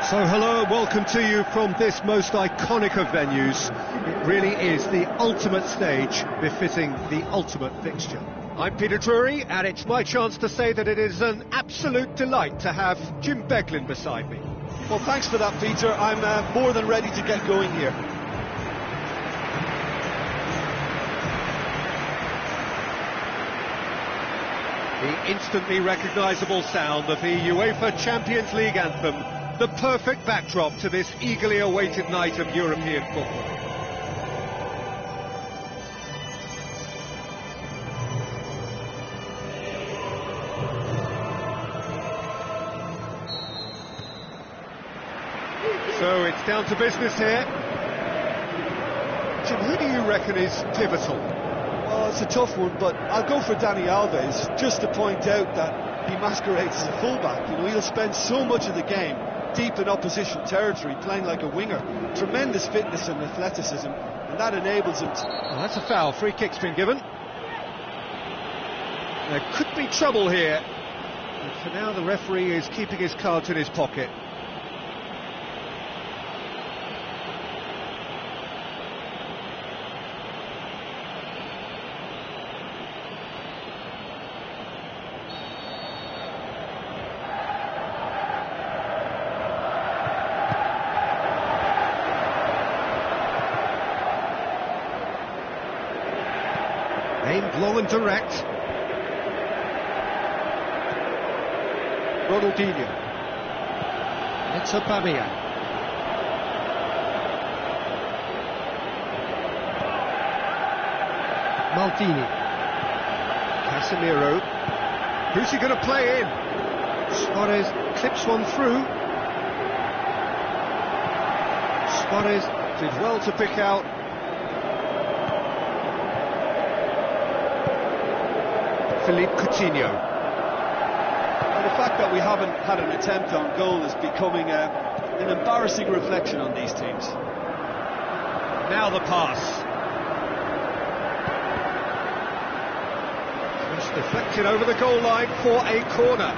So hello and welcome to you from this most iconic of venues. It really is the ultimate stage befitting the ultimate fixture. I'm Peter Drury and it's my chance to say that it is an absolute delight to have Jim Beglin beside me. Well, thanks for that, Peter. I'm more than ready to get going here. The instantly recognisable sound of the UEFA Champions League anthem, the perfect backdrop to this eagerly awaited night of European football. So it's down to business here. Jim, who do you reckon is pivotal? Well, it's a tough one, but I'll go for Dani Alves, just to point out that he masquerades as a fullback. You know, he'll spend so much of the game deep in opposition territory, playing like a winger. Tremendous fitness and athleticism, and that enables him to... Well, that's a foul. Free kick's been given. There could be trouble here. But for now, the referee is keeping his cards in his pocket. Aimed long and direct. Ronaldinho. It's Aubameyang. Maldini. Casemiro. Who's he going to play in? Suarez clips one through. Suarez did well to pick out. Philippe Coutinho. And the fact that we haven't had an attempt on goal is becoming an embarrassing reflection on these teams. Now the pass. Just deflected over the goal line for a corner.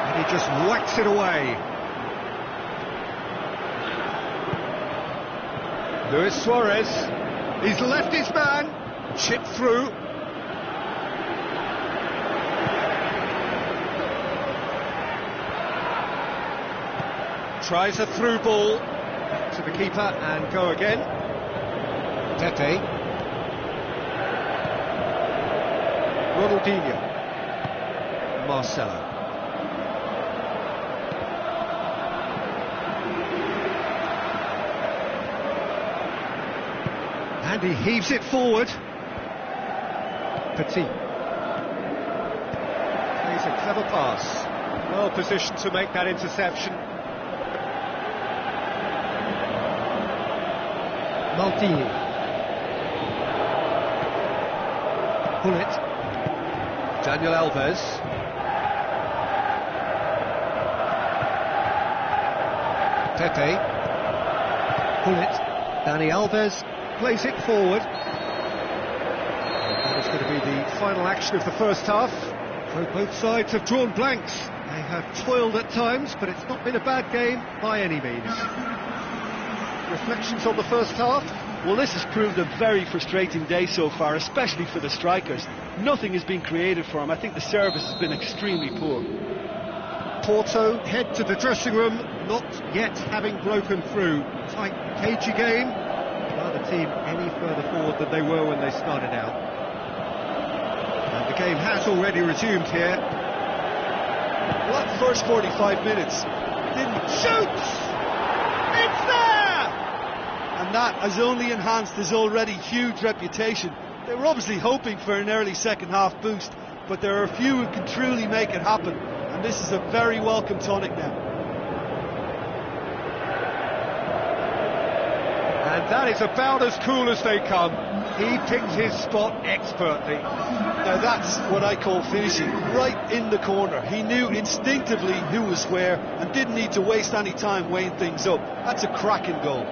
And he just whacks it away. Luis Suarez, he's left his man, chipped through. Tries a through ball to the keeper and go again. Tete. Ronaldinho. Marcelo. And he heaves it forward. Petit. Plays a clever pass. Well positioned to make that interception. Maldini. Gullit. Daniel Alves. Tete. Gullit. Dani Alves. Plays it forward. That is going to be the final action of the first half. So both sides have drawn blanks. They have toiled at times, but it's not been a bad game by any means. Reflections on the first half? Well, this has proved a very frustrating day so far, especially for the strikers. Nothing has been created for them. I think the service has been extremely poor. Porto head to the dressing room, not yet having broken through. Tight, cagey game. The team any further forward than they were when they started out. And the game has already resumed here. Well, that first 45 minutes didn't... Shoots! It's there! And that has only enhanced his already huge reputation. They were obviously hoping for an early second half boost, but there are a few who can truly make it happen, and this is a very welcome tonic now. And that is about as cool as they come. He picked his spot expertly. Now that's what I call finishing, right in the corner. He knew instinctively who was where and didn't need to waste any time weighing things up. That's a cracking goal.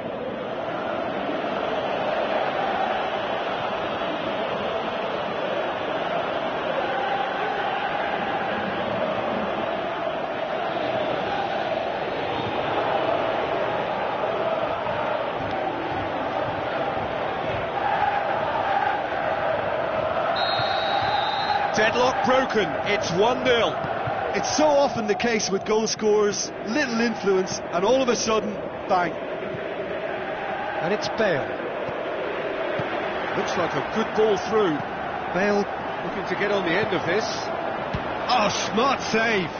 Deadlock broken, it's 1-0. It's so often the case with goal scorers, little influence, and all of a sudden, bang. And it's Bale. Looks like a good ball through. Bale looking to get on the end of this. Oh, smart save.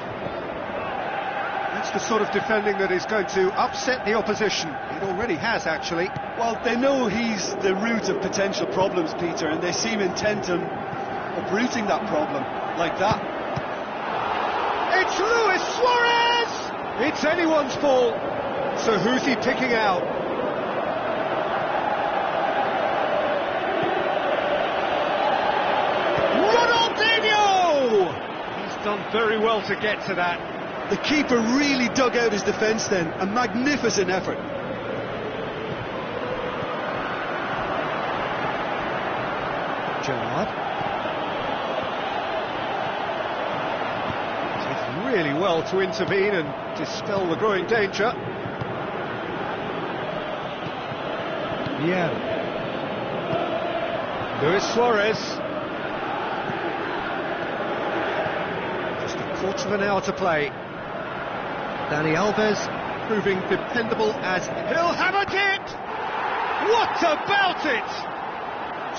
That's the sort of defending that is going to upset the opposition. It already has, actually. Well, they know he's the root of potential problems, Peter, and they seem intent on uprooting that problem like that. It's Luis Suarez! It's anyone's ball. So who's he picking out? Ronaldinho! He's done very well to get to that. The keeper really dug out his defence then. A magnificent effort. Gerrard. Did really well to intervene and dispel the growing danger. Yeah. Luis Suarez. Just a quarter of an hour to play. Dani Alves proving dependable as he'll hammer it! What about it?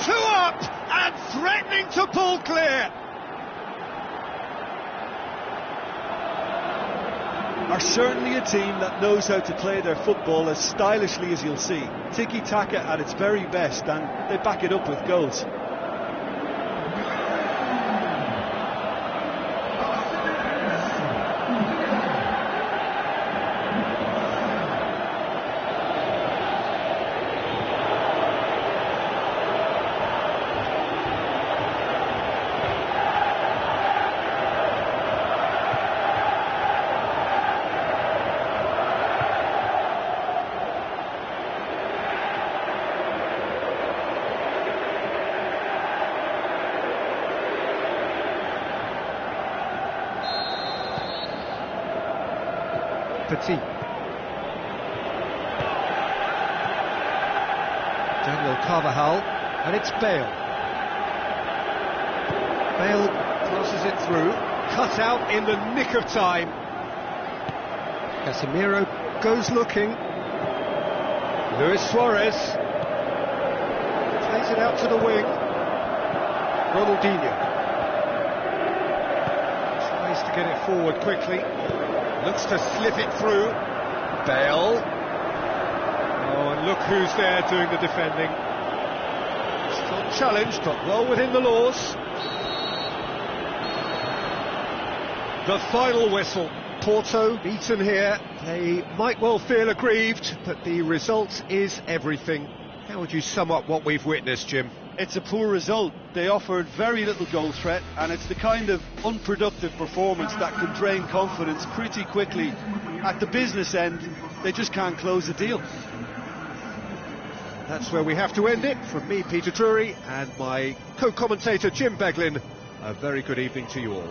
2 up and threatening to pull clear. Are certainly a team that knows how to play their football as stylishly as you'll see. Tiki-taka at its very best, and they back it up with goals. Petit. Daniel Carvajal, and it's Bale. Bale passes it through, cut out in the nick of time. Casemiro goes looking. Luis Suarez plays it out to the wing. Ronaldinho tries to get it forward quickly. Looks to slip it through. Bale. Oh, and look who's there doing the defending. Strong challenge, but well within the laws. The final whistle. Porto beaten here. They might well feel aggrieved, but the result is everything. How would you sum up what we've witnessed, Jim? It's a poor result. They offered very little goal threat, and it's the kind of unproductive performance that can drain confidence pretty quickly. At the business end, they just can't close the deal. That's where we have to end it. From me, Peter Drury, and my co-commentator, Jim Beglin, a very good evening to you all.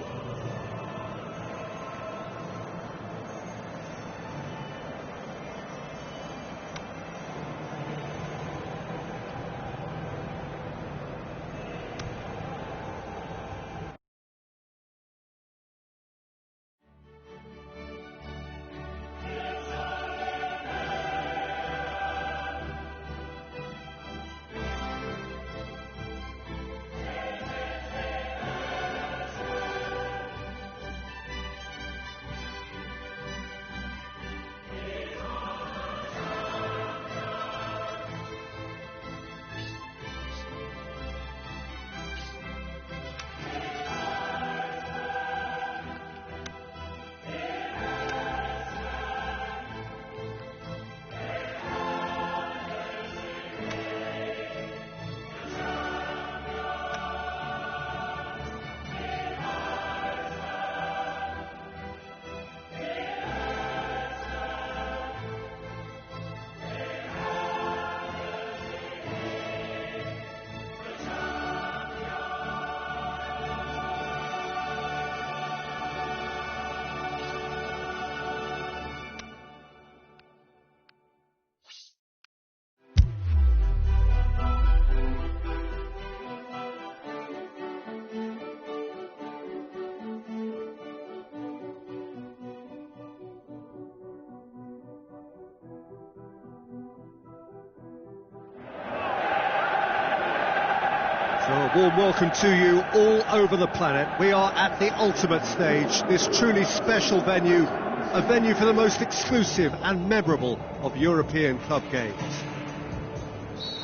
Warm welcome to you all over the planet. We are at the ultimate stage, this truly special venue, a venue for the most exclusive and memorable of European club games.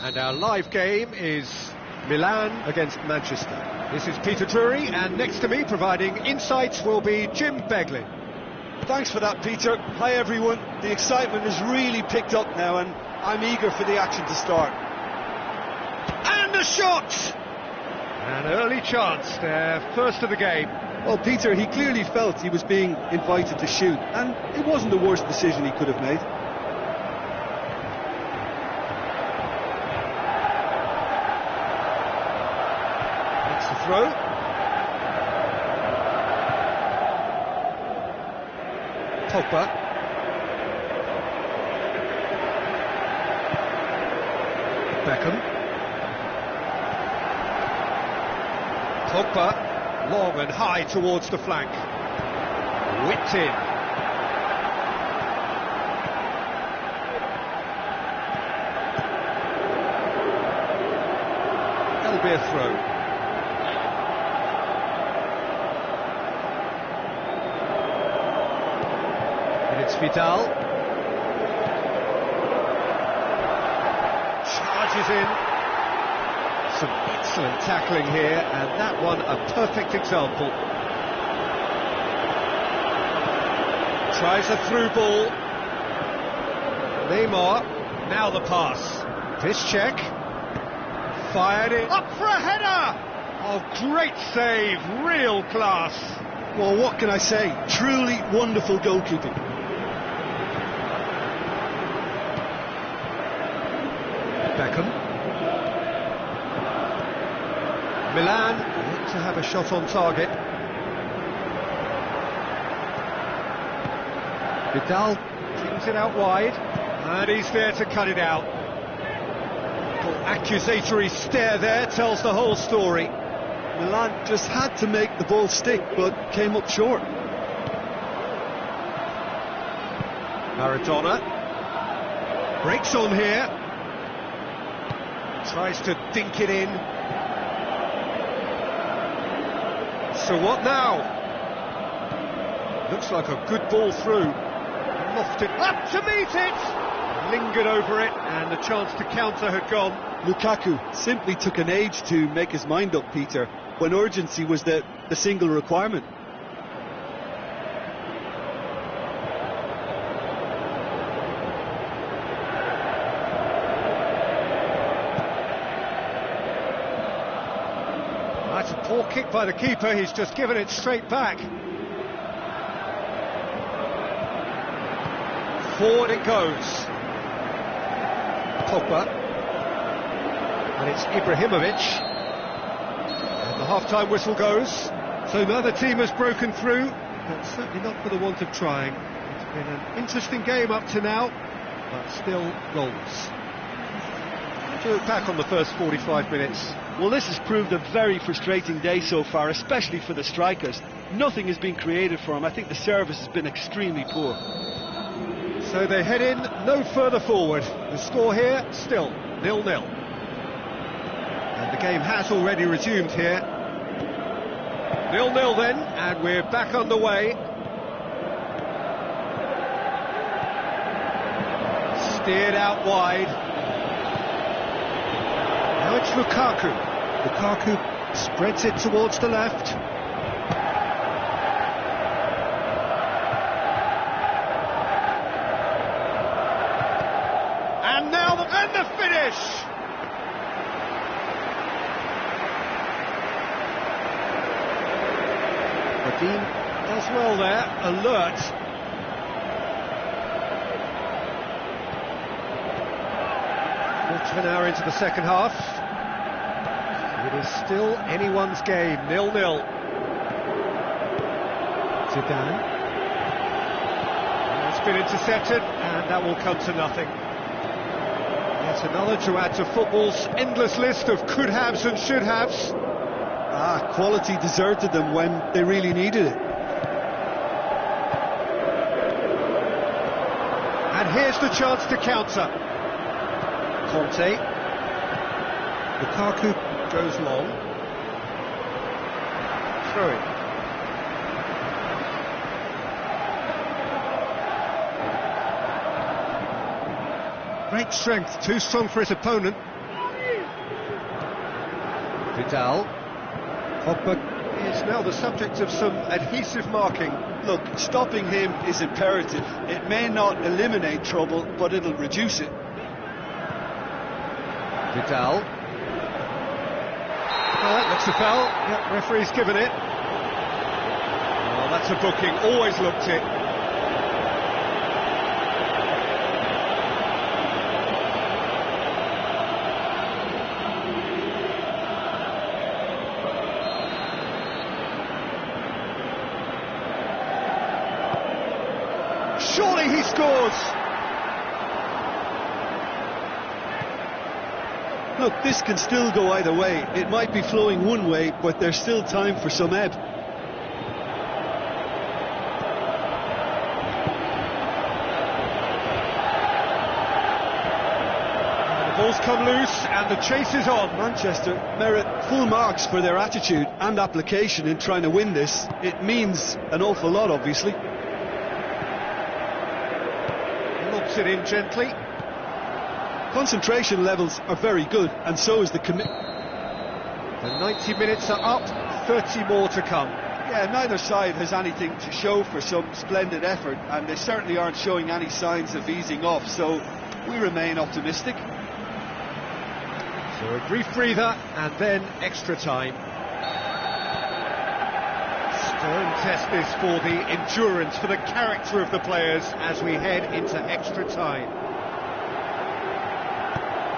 And our live game is Milan against Manchester. This is Peter Drury, and next to me providing insights will be Jim Beglin. Thanks for that, Peter. Hi everyone. The excitement has really picked up now and I'm eager for the action to start. And a shot! An early chance there, first of the game. Well, Peter, he clearly felt he was being invited to shoot, and it wasn't the worst decision he could have made. That's the throw. Pogba. Beckham. Pogba, long and high towards the flank. Whipped in. That'll be a throw. And it's Vidal. Charges in. Some excellent tackling here, and that one a perfect example. Tries a through ball. Neymar, now the pass. Piszczek, fired it, up for a header! Oh, great save, real class. Well, what can I say? Truly wonderful goalkeeping. Beckham. Milan look to have a shot on target. Vidal brings it out wide, and he's there to cut it out. The accusatory stare there tells the whole story. Milan just had to make the ball stick, but came up short. Maradona breaks on here, tries to dink it in. So what now? Looks like a good ball through. Lofted up to meet it! Lingered over it, and the chance to counter had gone. Lukaku simply took an age to make his mind up, Peter, when urgency was the single requirement. That's a poor kick by the keeper, he's just given it straight back. Forward it goes. Pogba. And it's Ibrahimovic. And the half-time whistle goes. So now the team has broken through, but certainly not for the want of trying. It's been an interesting game up to now, but still goals. How do you look back on the first 45 minutes? Well, this has proved a very frustrating day so far, especially for the strikers. Nothing has been created for them. I think the service has been extremely poor. So they head in no further forward. The score here, still 0-0. And the game has already resumed here. 0-0 then, and we're back underway. Steered out wide. Now it's Lukaku. Lukaku spreads it towards the left. And the finish! Dean does well there, alert. Quarter of an hour into the second half. It is still anyone's game, 0-0. Zidane. It's been intercepted, and that will come to nothing. Yet another to add to football's endless list of could-haves and should-haves. Quality deserted them when they really needed it. And here's the chance to counter. Conte. Lukaku goes long. throw-in. Great strength, too strong for his opponent. Vidal. Pogba is now the subject of some adhesive marking. Look, stopping him is imperative. It may not eliminate trouble, but it'll reduce it. Vidal. Oh, that looks a foul. Yep, referee's given it. Oh, that's a booking, always looked it. Surely he scores! Look, this can still go either way. It might be flowing one way, but there's still time for some ebb. The ball's come loose and the chase is on. Manchester merit full marks for their attitude and application in trying to win this. It means an awful lot, obviously. Lobs it in gently. Concentration levels are very good, and so is the commitment. The 90 minutes are up, 30 more to come. Yeah, neither side has anything to show for some splendid effort, and they certainly aren't showing any signs of easing off, so we remain optimistic. So a brief breather, and then extra time. Stern test this for the endurance, for the character of the players as we head into extra time.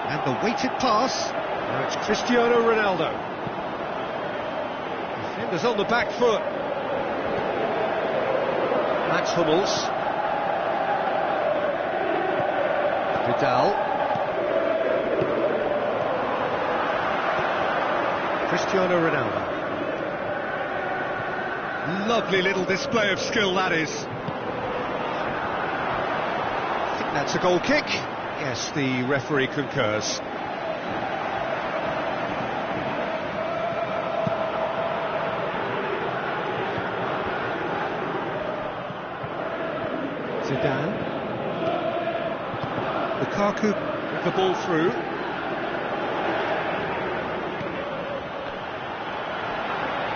And the weighted pass, now it's Cristiano Ronaldo. Defenders on the back foot. Mats Hummels. Vidal. Cristiano Ronaldo. Lovely little display of skill that is. I think that's a goal kick. Yes, the referee concurs. Zidane. Lukaku with the ball through.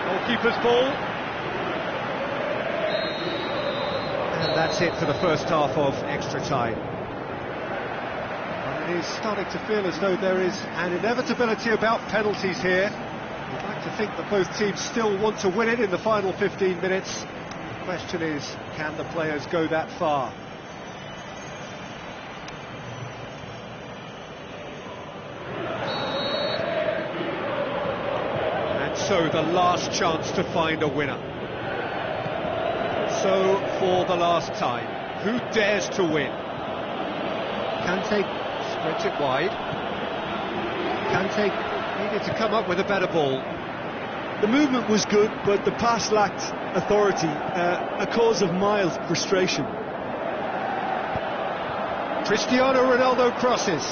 Goalkeeper's ball. And that's it for the first half of extra time. It is starting to feel as though there is an inevitability about penalties here. We'd like to think that both teams still want to win it in the final 15 minutes. The question is, can the players go that far? And so the last chance to find a winner. So for the last time, who dares to win? Kante spreads it wide. Kante needed to come up with a better ball. The movement was good, but the pass lacked authority, a cause of mild frustration. Cristiano Ronaldo crosses.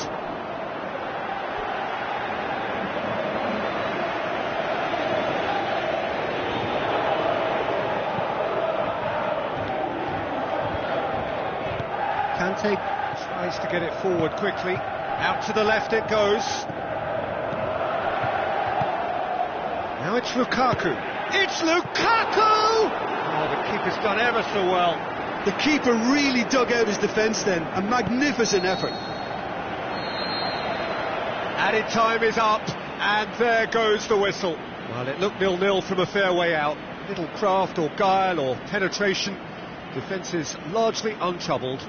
Kante tries to get it forward quickly. Out to the left it goes. Now it's Lukaku. It's Lukaku! Oh, the keeper's done ever so well. The keeper really dug out his defence then. A magnificent effort. Added time is up, and there goes the whistle. Well, it looked 0-0 from a fair way out. Little craft or guile or penetration. Defence is largely untroubled.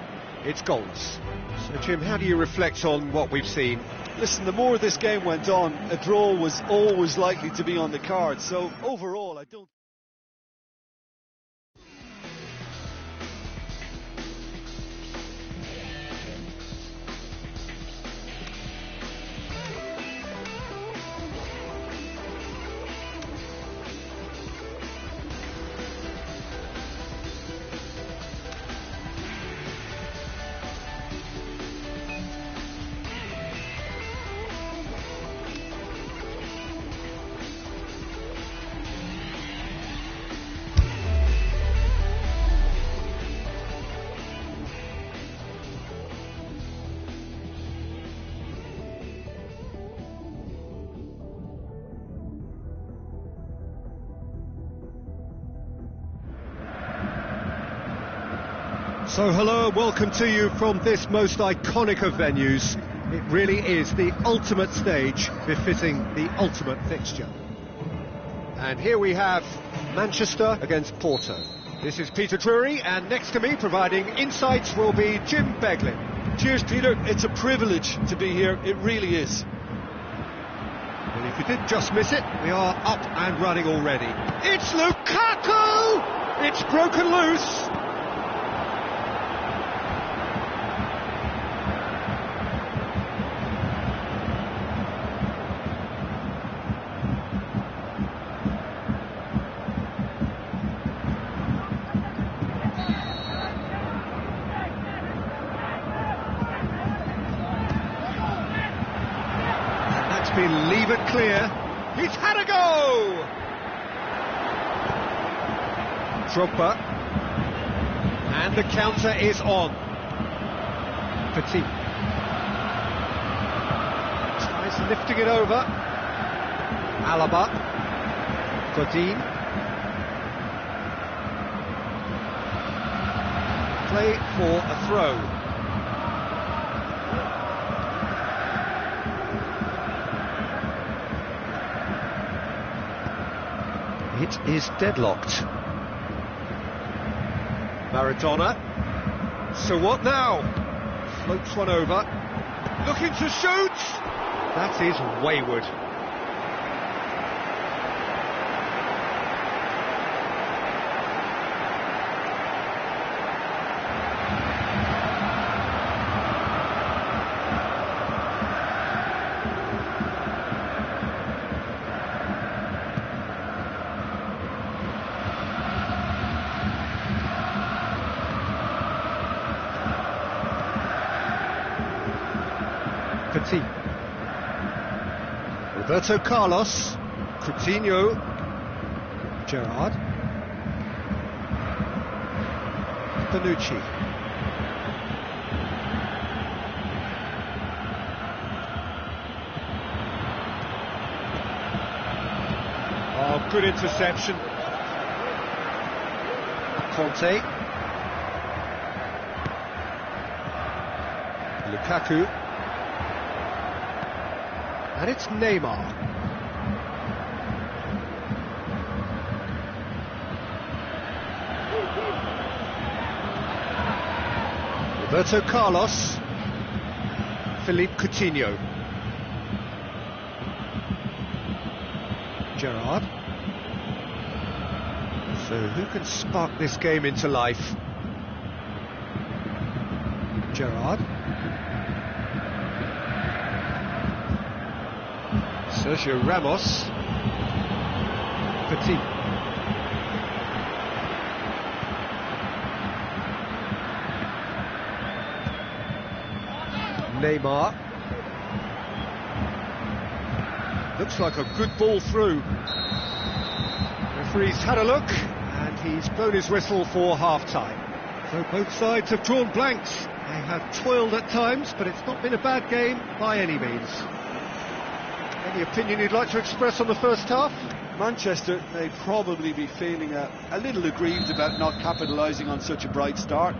It's goals. So, Jim, how do you reflect on what we've seen? Listen, the more this game went on, a draw was always likely to be on the cards. So, overall, I don't... So hello, welcome to you from this most iconic of venues. It really is the ultimate stage befitting the ultimate fixture. And here we have Manchester against Porto. This is Peter Drury, and next to me providing insights will be Jim Beglin. Cheers, Peter. It's a privilege to be here. It really is. Well, if you did just miss it, we are up and running already. It's Lukaku! It's broken loose. Leave it clear. He's had a go! Drogba. And the counter is on. Petit. Tries lifting it over. Alaba. Godin. Play for a throw. It is deadlocked. Maradona. So what now? Floats one over. Looking to shoot! That is wayward. Petit. Roberto Carlos. Coutinho. Gerrard. Bonucci. Oh, good interception. Conte. Lukaku. And it's Neymar. Roberto Carlos. Philippe Coutinho. Gerrard. So who can spark this game into life? Gerrard. Sergio Ramos. Petit. Neymar. Looks like a good ball through. Referee's had a look and he's blown his whistle for half-time. So both sides have drawn blanks. They have toiled at times, but it's not been a bad game by any means. Any opinion you'd like to express on the first half? Manchester may probably be feeling a little aggrieved about not capitalising on such a bright start.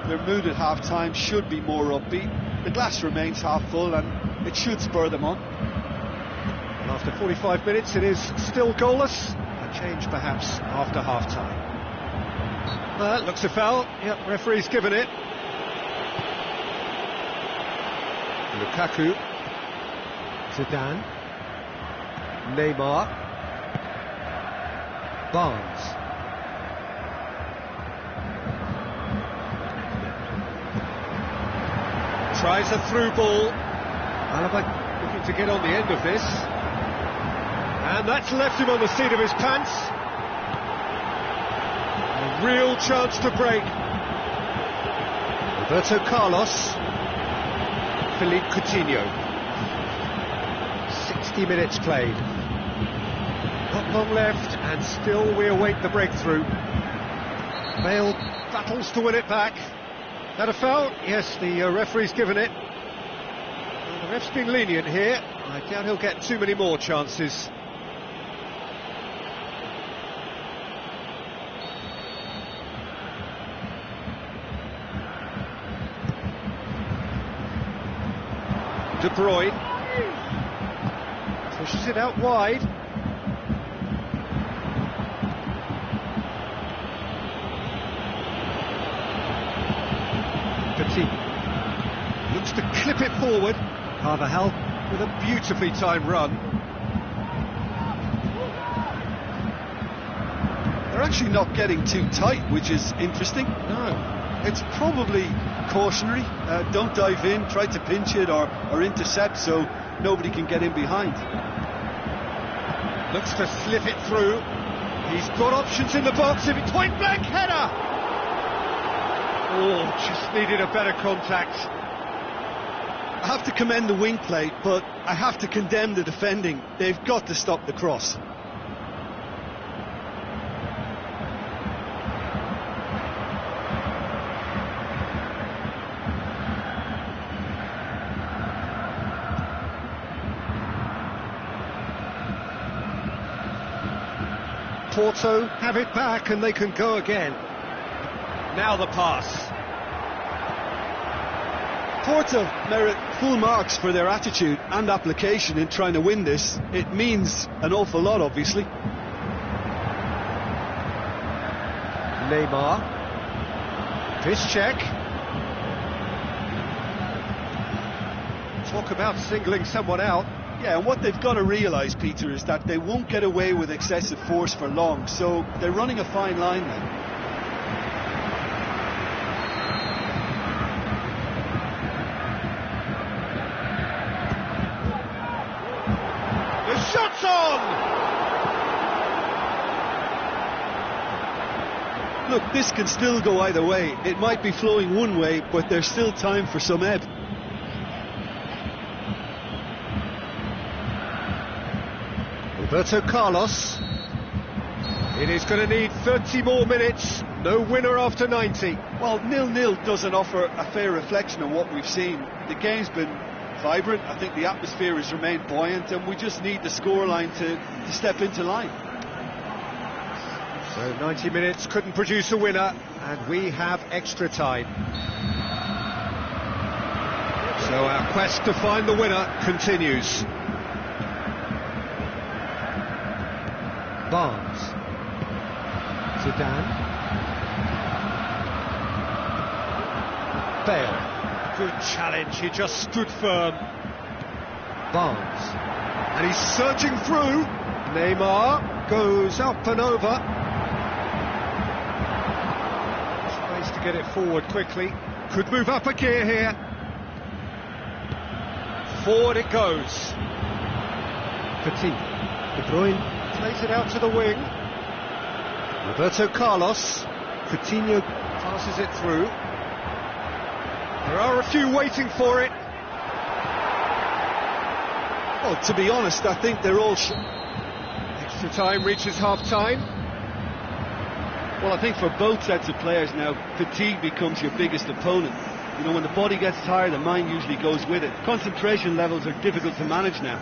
Their mood at half-time should be more upbeat. The glass remains half full and it should spur them on. And after 45 minutes it is still goalless. A change perhaps after half-time. That looks a foul. Yep, referee's given it. Lukaku. Zidane. Neymar. Barnes. Tries a through ball. Alaba looking to get on the end of this. And that's left him on the seat of his pants. A real chance to break. Roberto Carlos. Philippe Coutinho. 60 minutes played. Not long left, and still we await the breakthrough. Bale battles to win it back. That a foul? Yes, the referee's given it. Well, the ref's been lenient here. I doubt he'll get too many more chances. De Bruyne pushes it out wide. Petit looks to clip it forward. Carvajal with a beautifully timed run. They're actually not getting too tight, which is interesting. No. It's probably cautionary. Don't dive in, try to pinch it or intercept so nobody can get in behind. Looks to slip it through. He's got options in the box. If it's point blank header. Oh, just needed a better contact. I have to commend the wing play, but I have to condemn the defending. They've got to stop the cross. Porto have it back and they can go again. Now the pass. Porto merit full marks for their attitude and application in trying to win this. It means an awful lot, obviously. Neymar. Piszczek. Talk about singling someone out. Yeah, and what they've got to realise, Peter, is that they won't get away with excessive force for long, so they're running a fine line now. The shot's on! Look, this can still go either way. It might be flowing one way, but there's still time for some ebb. Roberto Carlos. It is going to need 30 more minutes. No winner after 90. Well, 0-0 doesn't offer a fair reflection of what we've seen. The game's been vibrant. I think the atmosphere has remained buoyant, and we just need the scoreline to step into line. So 90 minutes couldn't produce a winner, and we have extra time. So our quest to find the winner continues. Barnes. Zidane. Bale. Good challenge, he just stood firm. Barnes. And he's surging through. Neymar goes up and over. Tries to get it forward quickly. Could move up a gear here. Forward it goes. Petit. De Bruyne plays it out to the wing. Roberto Carlos. Coutinho passes it through. There are a few waiting for it. Well, to be honest, I think they're all... Extra time reaches half-time. Well, I think for both sets of players now, fatigue becomes your biggest opponent. You know, when the body gets tired, the mind usually goes with it. Concentration levels are difficult to manage now.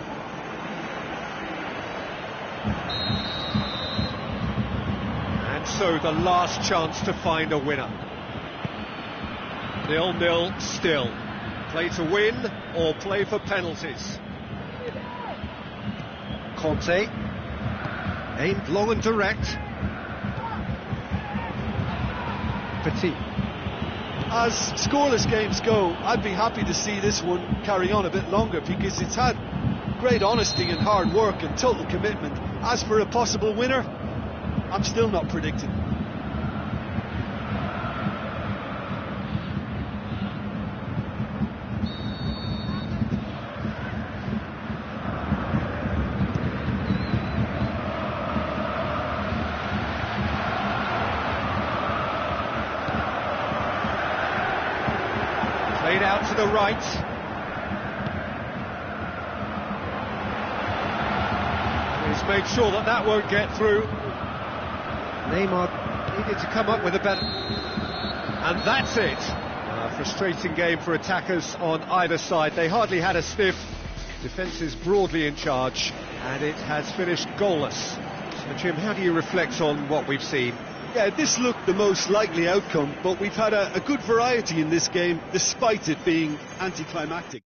And so the last chance to find a winner. 0-0 still. Play to win or play for penalties. Conte. Aimed long and direct. Petit. As scoreless games go, I'd be happy to see this one carry on a bit longer because it's had great honesty and hard work and total commitment. As for a possible winner, I'm still not predicting. Played out to the right. He's made sure that that won't get through. Neymar needed to come up with a better... And that's it. A frustrating game for attackers on either side. They hardly had a sniff. Defence is broadly in charge, and it has finished goalless. So, Jim, how do you reflect on what we've seen? Yeah, this looked the most likely outcome, but we've had a good variety in this game, despite it being anticlimactic.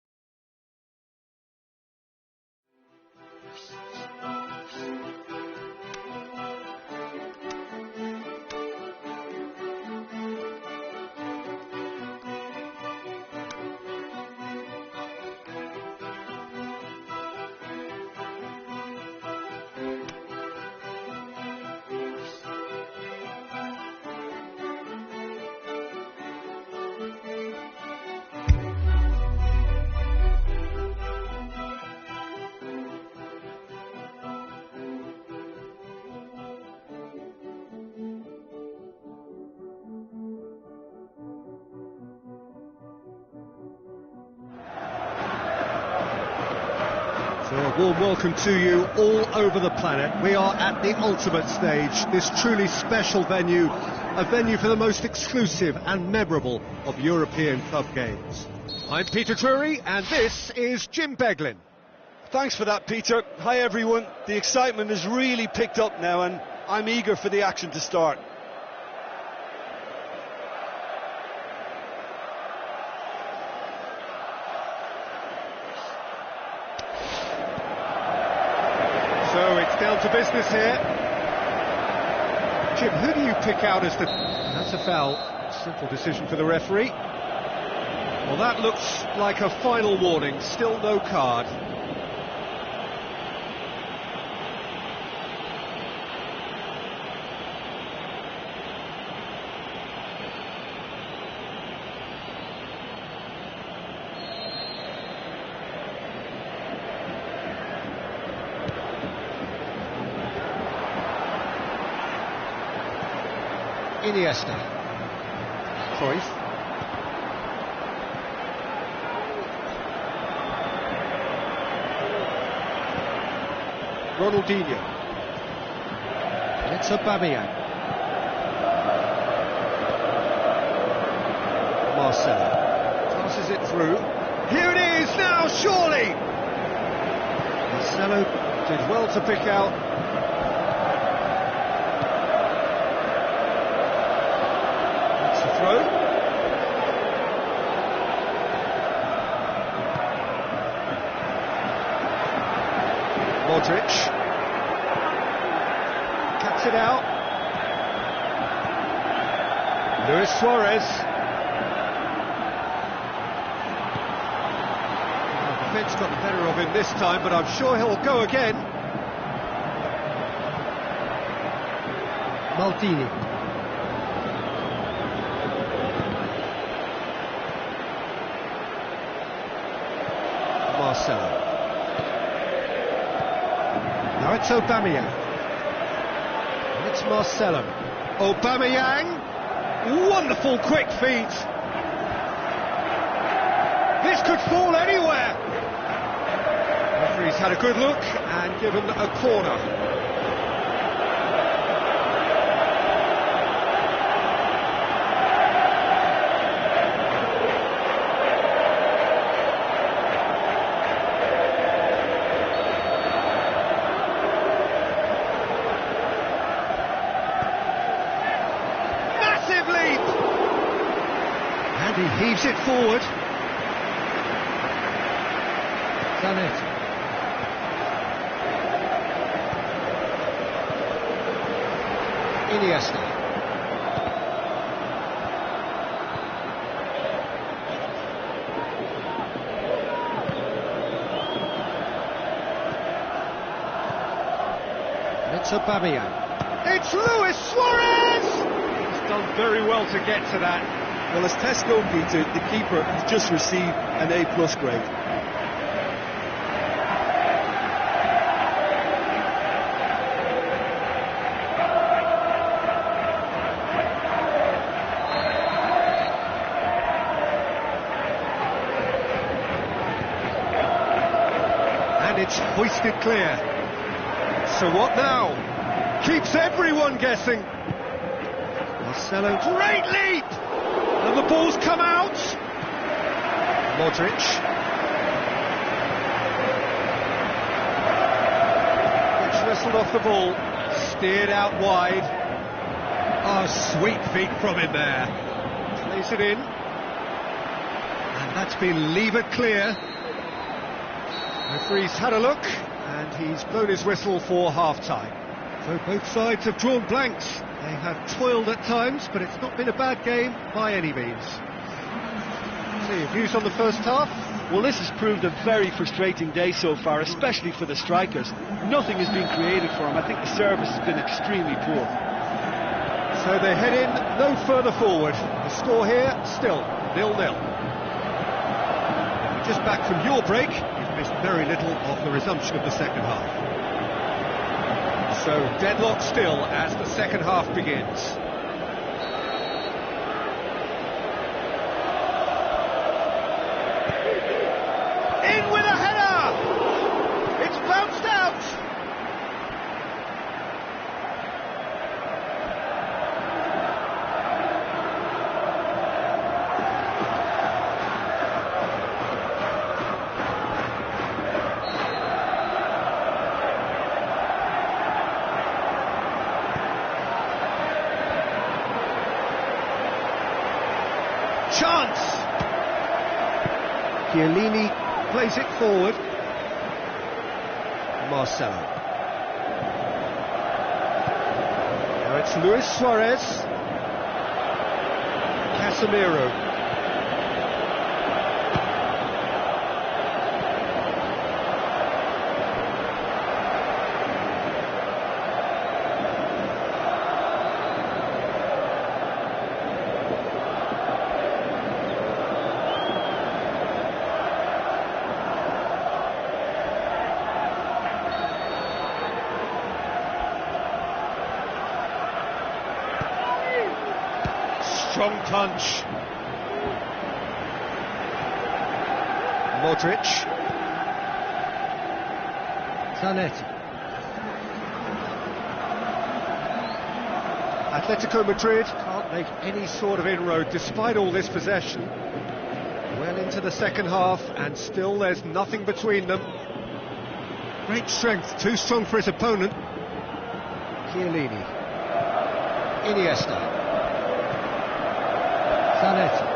Well, a warm welcome to you all over the planet. We are at the ultimate stage, this truly special venue, a venue for the most exclusive and memorable of European club games. I'm Peter Drury, and this is Jim Beglin. Thanks for that, Peter. Hi, everyone. The excitement has really picked up now, and I'm eager for the action to start. So it's down to business here. Jim, who do you pick out as the... That's a foul. Simple decision for the referee. Well, that looks like a final warning. Still no card. Iniesta. Cruyff. Ronaldinho. It's Aubameyang. Marcelo. Passes it through. Here it is now, surely! Marcelo did well to pick out. Throw. Modric cuts it out. Luis Suarez. The defence got the better of him this time, but I'm sure he'll go again. Maldini. Marcelo. Now it's Aubameyang. It's Marcelo. Aubameyang. Wonderful quick feet. This could fall anywhere. Referee's had a good look and given a corner. He heaves it forward. Done it. Iniesta. It's Aubameyang. It's Luis Suarez! He's done very well to get to that. Well, as tests go, Peter, the keeper has just received an A+ grade. And it's hoisted clear. So what now? Keeps everyone guessing. Marcelo, great leap! And the ball's come out. Modric. It's whistled off the ball. Steered out wide. Oh, sweet feet from him there. Plays it in. And that's been levered clear. Referee's had a look, and he's blown his whistle for half-time. So both sides have drawn blanks. They have toiled at times, but it's not been a bad game by any means. So, your views on the first half? Well, this has proved a very frustrating day so far, especially for the strikers. Nothing has been created for them. I think the service has been extremely poor. So they head in no further forward. The score here, still 0-0. Just back from your break, you've missed very little of the resumption of the second half. So deadlock still as the second half begins. In with a header! It's chance! Chiellini plays it forward. Marcelo. Now it's Luis Suarez. Casemiro. Strong punch. Modric. Zanetti. Atletico Madrid can't make any sort of inroad despite all this possession. Well into the second half and still there's nothing between them. Great strength, too strong for his opponent. Chiellini. Iniesta. Zanetti.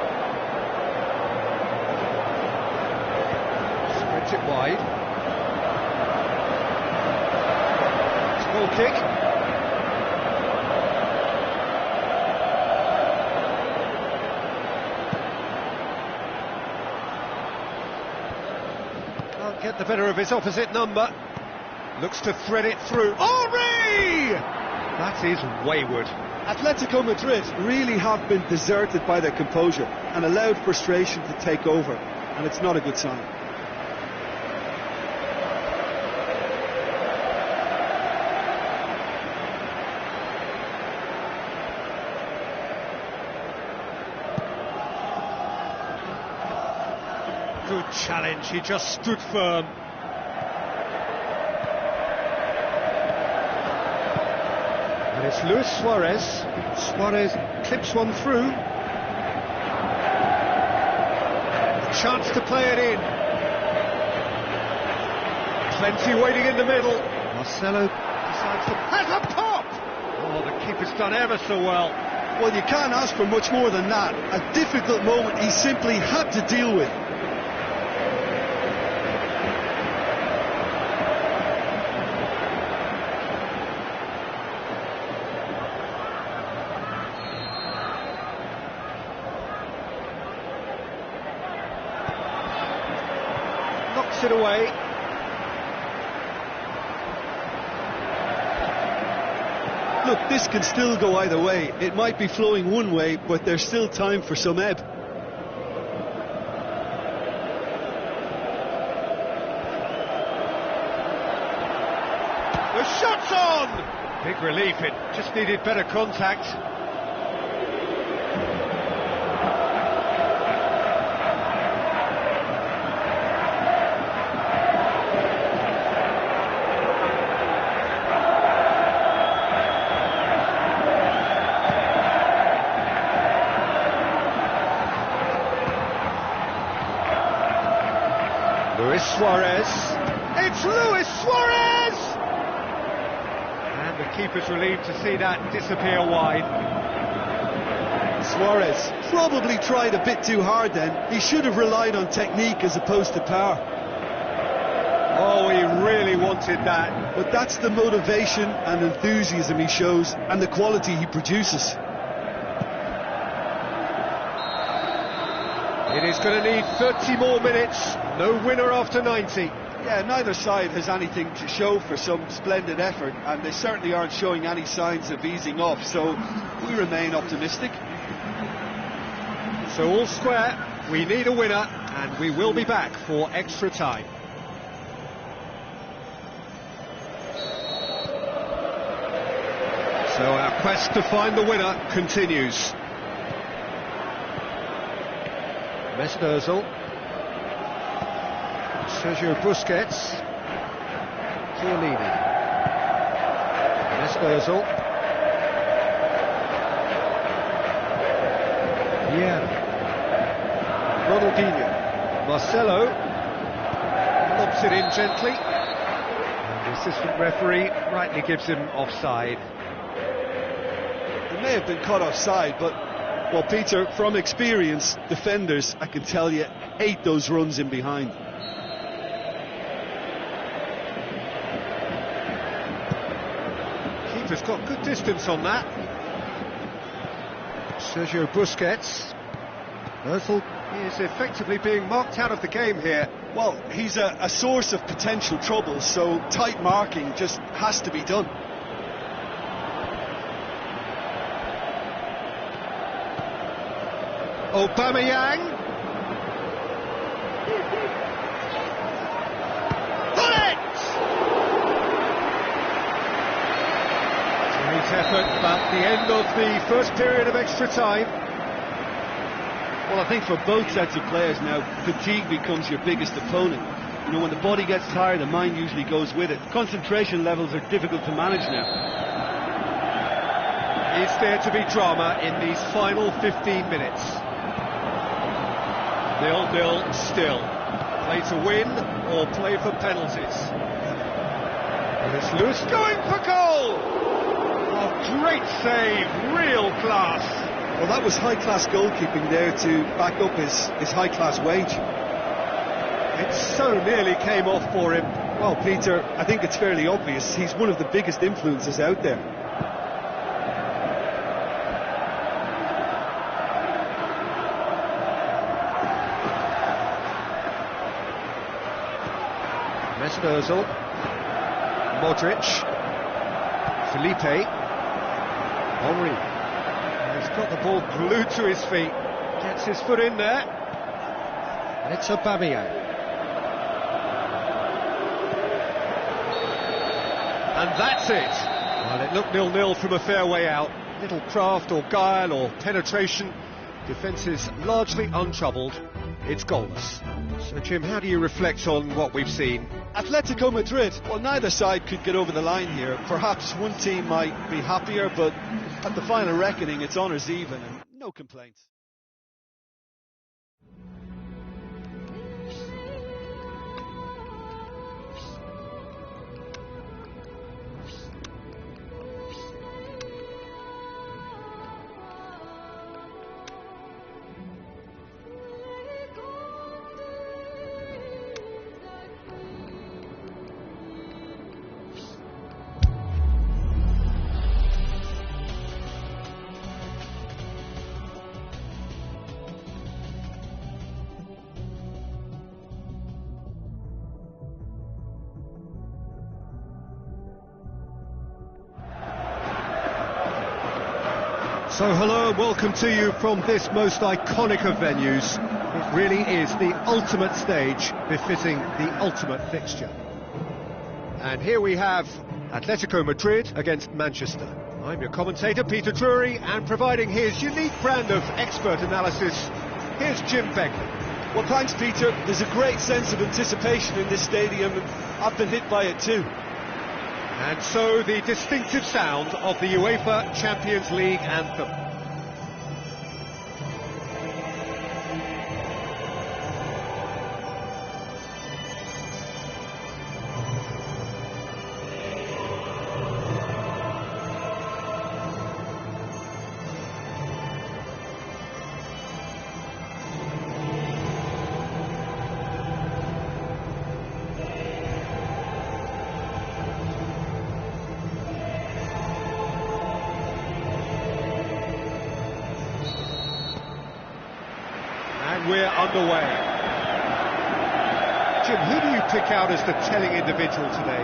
Spreads it wide. Small kick. Can't get the better of his opposite number. Looks to thread it through. Henry! That is wayward. Atletico Madrid really have been deserted by their composure and allowed frustration to take over, and it's not a good sign. Good challenge, he just stood firm. And it's Luis Suarez. Suarez clips one through. Chance to play it in. Plenty waiting in the middle. Marcelo decides to has a pop! Oh, the keeper's done ever so well. Well, you can't ask for much more than that. A difficult moment he simply had to deal with. Knocks it away. Look, this can still go either way. It might be flowing one way, but there's still time for some ebb. The shot's on! Big relief, it just needed better contact. Luis Suarez. It's Luis Suarez! And the keeper's relieved to see that disappear wide. Suarez probably tried a bit too hard then. He should have relied on technique as opposed to power. Oh, he really wanted that. But that's the motivation and enthusiasm he shows and the quality he produces. It is going to need 30 more minutes. No winner after 90. Yeah, neither side has anything to show for some splendid effort, and they certainly aren't showing any signs of easing off, so we remain optimistic. So all square, we need a winner, and we will be back for extra time. So our quest to find the winner continues. Mesut Ozil, Sergio Busquets, Chiellini, Mesut Ozil, Vieira, Ronaldinho, Marcelo, lobs it in gently, and the assistant referee rightly gives him offside. He may have been caught offside, but Well, Peter, from experience, defenders, I can tell you, hate those runs in behind. Keeper's got good distance on that. Sergio Busquets. Ozil is effectively being marked out of the game here. Well, he's a source of potential trouble, so tight marking just has to be done. Aubameyang. Bullet! Great effort, but the end of the first period of extra time. Well, I think for both sets of players now, fatigue becomes your biggest opponent. You know, when the body gets tired, the mind usually goes with it. Concentration levels are difficult to manage now. Is there to be drama in these final 15 minutes? 0-0 still. Play to win or play for penalties. And it's Lewis going for goal! Oh, great save, real class. Well, that was high-class goalkeeping there to back up his high-class wage. It so nearly came off for him. Well, Peter, I think it's fairly obvious. He's one of the biggest influences out there. Mesut Ozil, Modric, Felipe, Henry. He's got the ball glued to his feet, gets his foot in there, and it's Aubameyang. And that's it. Well, it looked 0-0 from a fair way out. Little craft or guile or penetration. Defence is largely untroubled. It's goalless. So, Jim, how do you reflect on what we've seen? Atletico Madrid, well, neither side could get over the line here. Perhaps one team might be happier, but at the final reckoning, it's honours even and no complaints. So hello and welcome to you from this most iconic of venues. It really is the ultimate stage befitting the ultimate fixture. And here we have Atletico Madrid against Manchester. I'm your commentator Peter Drury, and providing his unique brand of expert analysis, here's Jim Begley. Well, thanks, Peter. There's a great sense of anticipation in this stadium, and I've been hit by it too. And so the distinctive sound of the UEFA Champions League anthem. We're underway. Jim, who do you pick out as the telling individual today?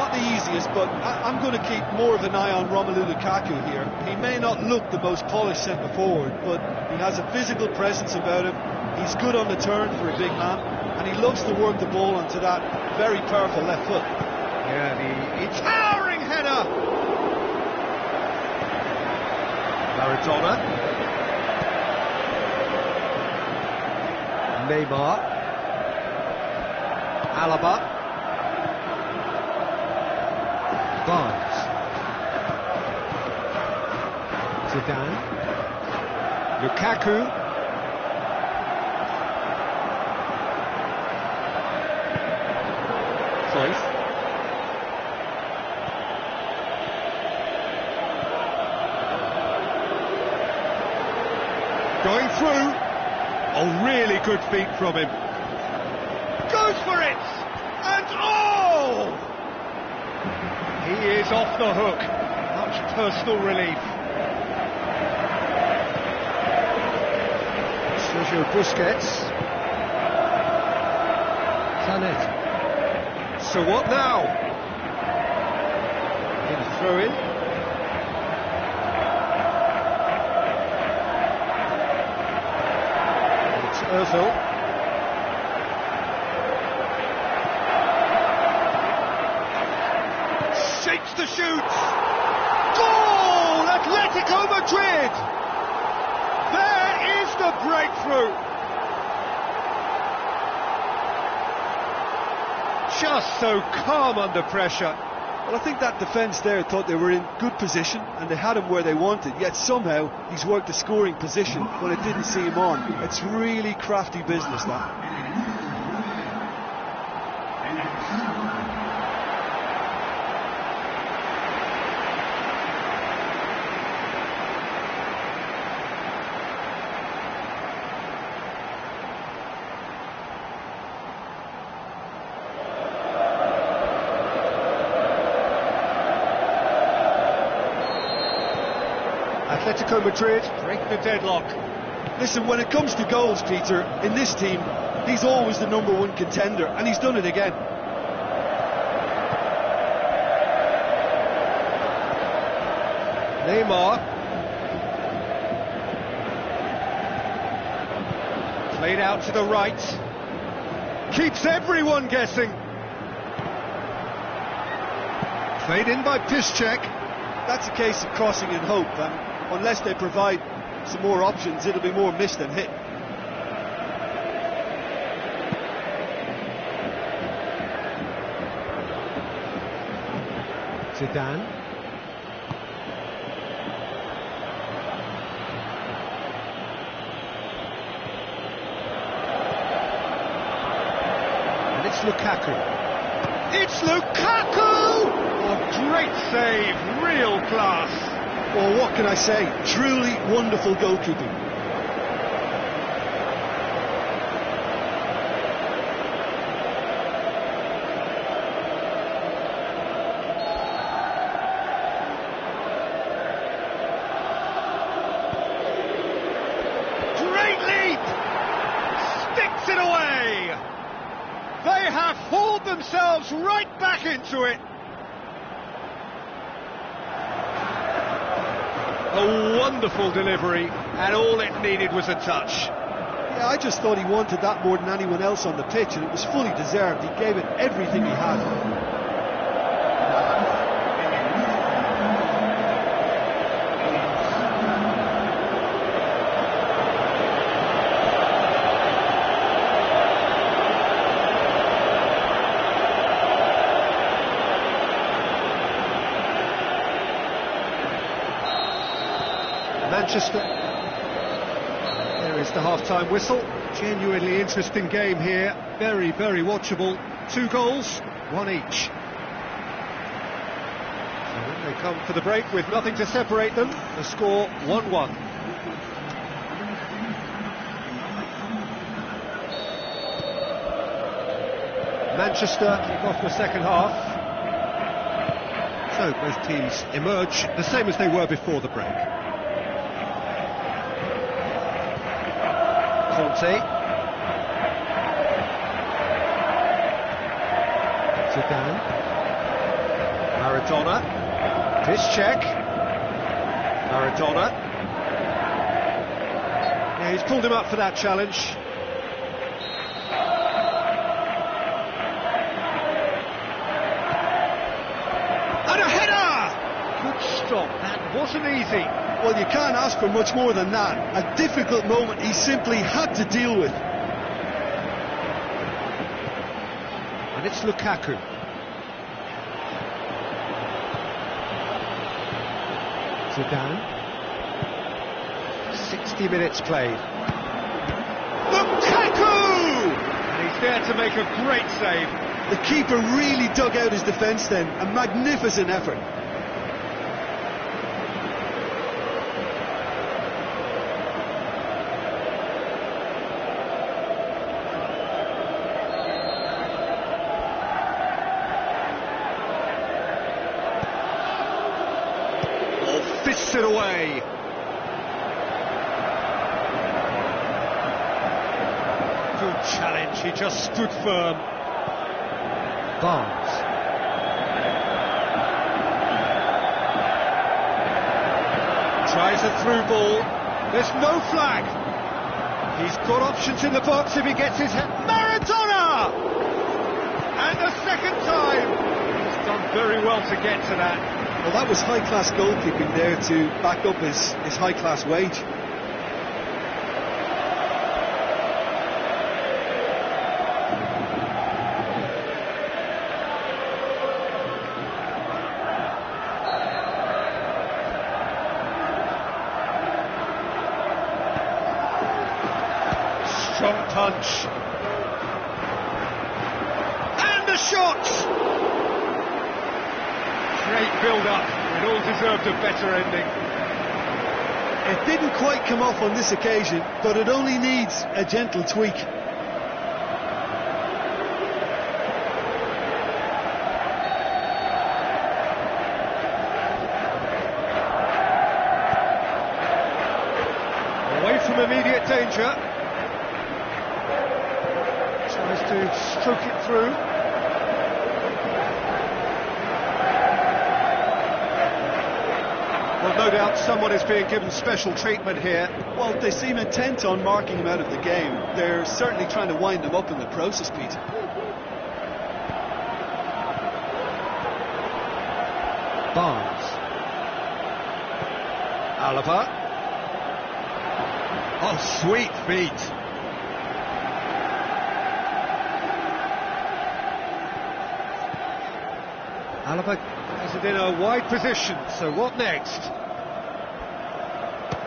Not the easiest, but I'm going to keep more of an eye on Romelu Lukaku here. He may not look the most polished centre forward, but he has a physical presence about him. He's good on the turn for a big man, and he loves to work the ball onto that very powerful left foot. Yeah, the towering header. Maradona. Neymar, Alaba, Barnes, Zidane, Lukaku, Cruyff, Going through. Oh, really good feet from him. Goes for it! And oh! He is off the hook. Much personal relief. Sergio Busquets. Sanet. So what now? In a throw-in. Ozil. Shapes to shoot. Goal! Atletico Madrid! There is the breakthrough. Just so calm under pressure. Well, I think that defence there thought they were in good position and they had him where they wanted, yet somehow he's worked the scoring position when it didn't see him on. It's really crafty business, that. Atletico Madrid break the deadlock. Listen, when it comes to goals, Peter, in this team, he's always the #1 contender, and he's done it again. Neymar. Played out to the right. Keeps everyone guessing. Played in by Piszczek. That's a case of crossing in hope, and unless they provide some more options, it'll be more miss than hit. Zidane. And it's Lukaku. It's Lukaku! Oh, great save, real class. Well, what can I say? Truly wonderful goalkeeping. Great leap! Sticks it away! They have hauled themselves right back into it. A wonderful delivery, and all it needed was a touch. Yeah, I just thought he wanted that more than anyone else on the pitch, and it was fully deserved. He gave it everything he had. Manchester. There is the half-time whistle. Genuinely interesting game here. Very, very watchable. 2 goals, 1 each. So they come for the break with nothing to separate them. The score 1-1. Manchester kick off the second half. So both teams emerge the same as they were before the break. Conte. Zidane. Maradona. Piszczek. Maradona. Yeah, he's pulled him up for that challenge. And a header! Good stop, that wasn't easy. Well, you can't ask for much more than that. A difficult moment he simply had to deal with. And it's Lukaku. Zidane. 60 minutes played. Lukaku! And he's there to make a great save. The keeper really dug out his defence then. A magnificent effort. it away. Good challenge, he just stood firm. Barnes. Tries a through ball. There's no flag. He's got options in the box if he gets his head. Maradona! And the second time. He's done very well to get to that. Well, that was high-class goalkeeping there to back up his high-class wage. Strong punch. And the shot! Great build-up. It all deserved a better ending. It didn't quite come off on this occasion, but it only needs a gentle tweak. Away from immediate danger. Tries to stroke it through. Well, no doubt someone is being given special treatment here. Well, they seem intent on marking him out of the game. They're certainly trying to wind him up in the process, Peter. Barnes. Alaba. Oh, sweet feet. Alaba has it in a wide position, so what next?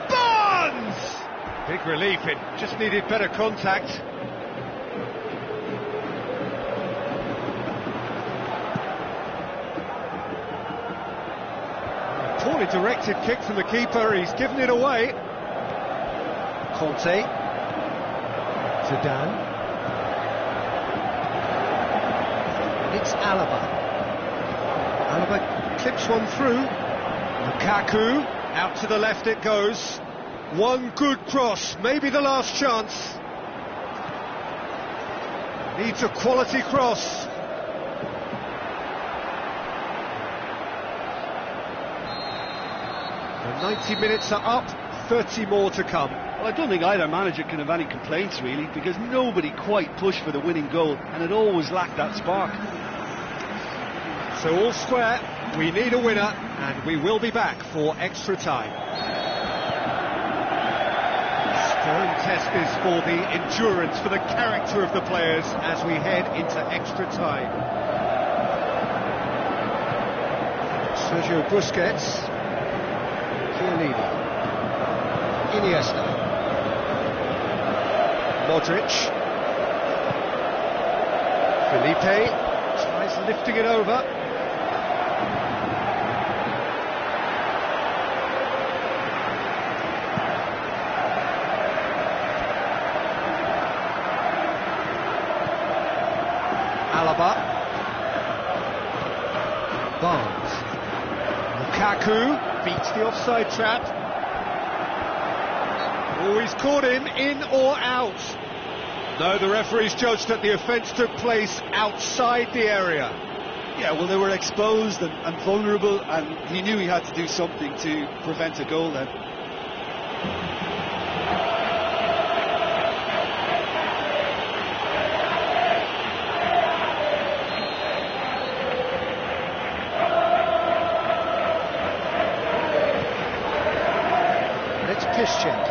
Barnes! Big relief, it just needed better contact. A poorly directed kick from the keeper, he's given it away. Conte. Zidane. It's Alaba. Alaba clips one through. Lukaku, out to the left it goes. One good cross, maybe the last chance. Needs a quality cross. The 90 minutes are up, 30 more to come. Well, I don't think either manager can have any complaints, really, because nobody quite pushed for the winning goal, and it always lacked that spark. So all square, we need a winner, and we will be back for extra time. Scoring test is for the endurance, for the character of the players as we head into extra time. Sergio Busquets, Chiellini, Iniesta, Modric, Felipe tries lifting it over. Alaba, Barnes, Lukaku beats the offside trap. Oh, he's caught him, in or out? No, the referee's judged that the offence took place outside the area. Yeah, well, they were exposed and vulnerable, and he knew he had to do something to prevent a goal then. It's Piszczek.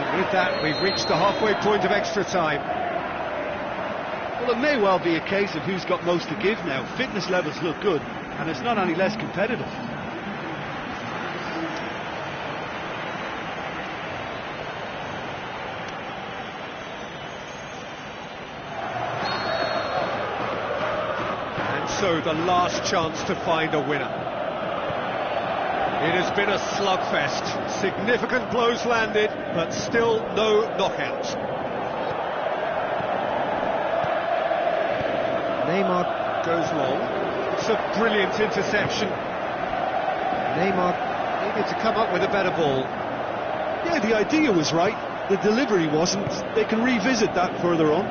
And with that, we've reached the halfway point of extra time. Well, it may well be a case of who's got most to give now. Fitness levels look good, and it's not any less competitive. So the last chance to find a winner. It has been a slugfest. Significant blows landed, but still no knockout. Neymar goes long. a brilliant interception. Neymar needed to come up with a better ball. Yeah, the idea was right, the delivery wasn't. They can revisit that further on.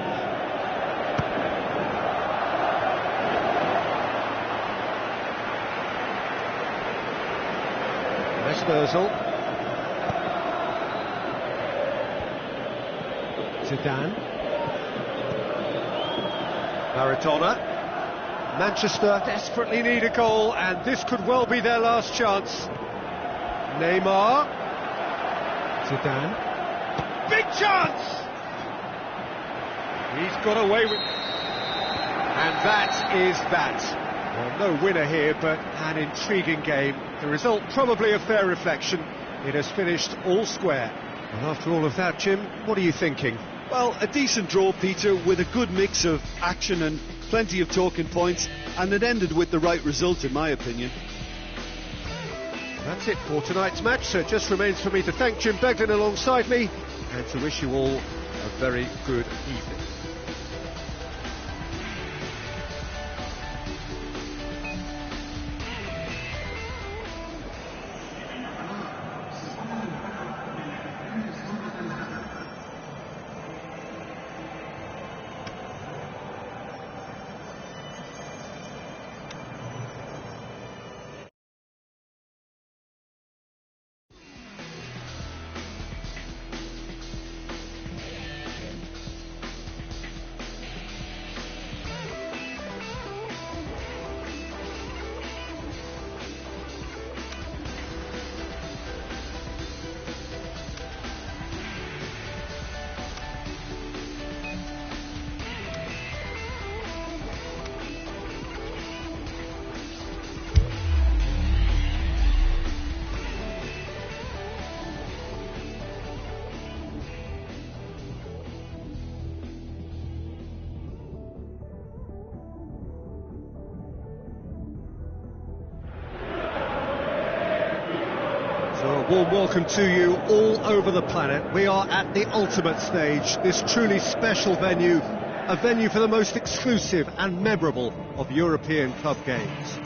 Özil. Zidane. Maradona. Manchester desperately need a goal, and this could well be their last chance. Neymar. Zidane. Big chance! He's got away with... And that is that. Well, no winner here, but an intriguing game. The result probably a fair reflection. It has finished all square. And after all of that, Jim, what are you thinking? Well, a decent draw, Peter, with a good mix of action and plenty of talking points, and it ended with the right result, in my opinion. That's it for tonight's match, so it just remains for me to thank Jim Beglin alongside me and to wish you all a very good evening. Warm welcome to you all over the planet. We are at the ultimate stage, this truly special venue, a venue for the most exclusive and memorable of European club games.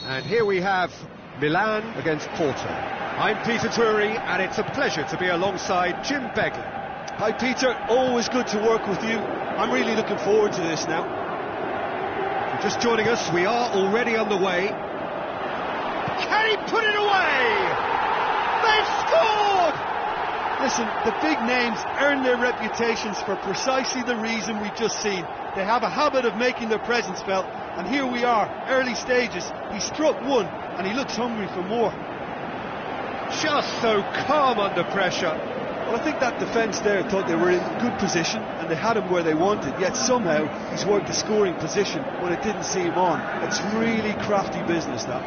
And here we have Milan against Porto. I'm Peter Drury, and it's a pleasure to be alongside Jim Beglin. Hi Peter, always good to work with you. I'm really looking forward to this now. If you're just joining us, we are already on the way. Can he put it away? They've scored! Listen, the big names earn their reputations for precisely the reason we've just seen. They have a habit of making their presence felt, and here we are, early stages. He struck one, and he looks hungry for more. Just so calm under pressure. Well, I think that defence there thought they were in good position, and they had him where they wanted, yet somehow he's worked the scoring position when it didn't see him on. It's really crafty business, that.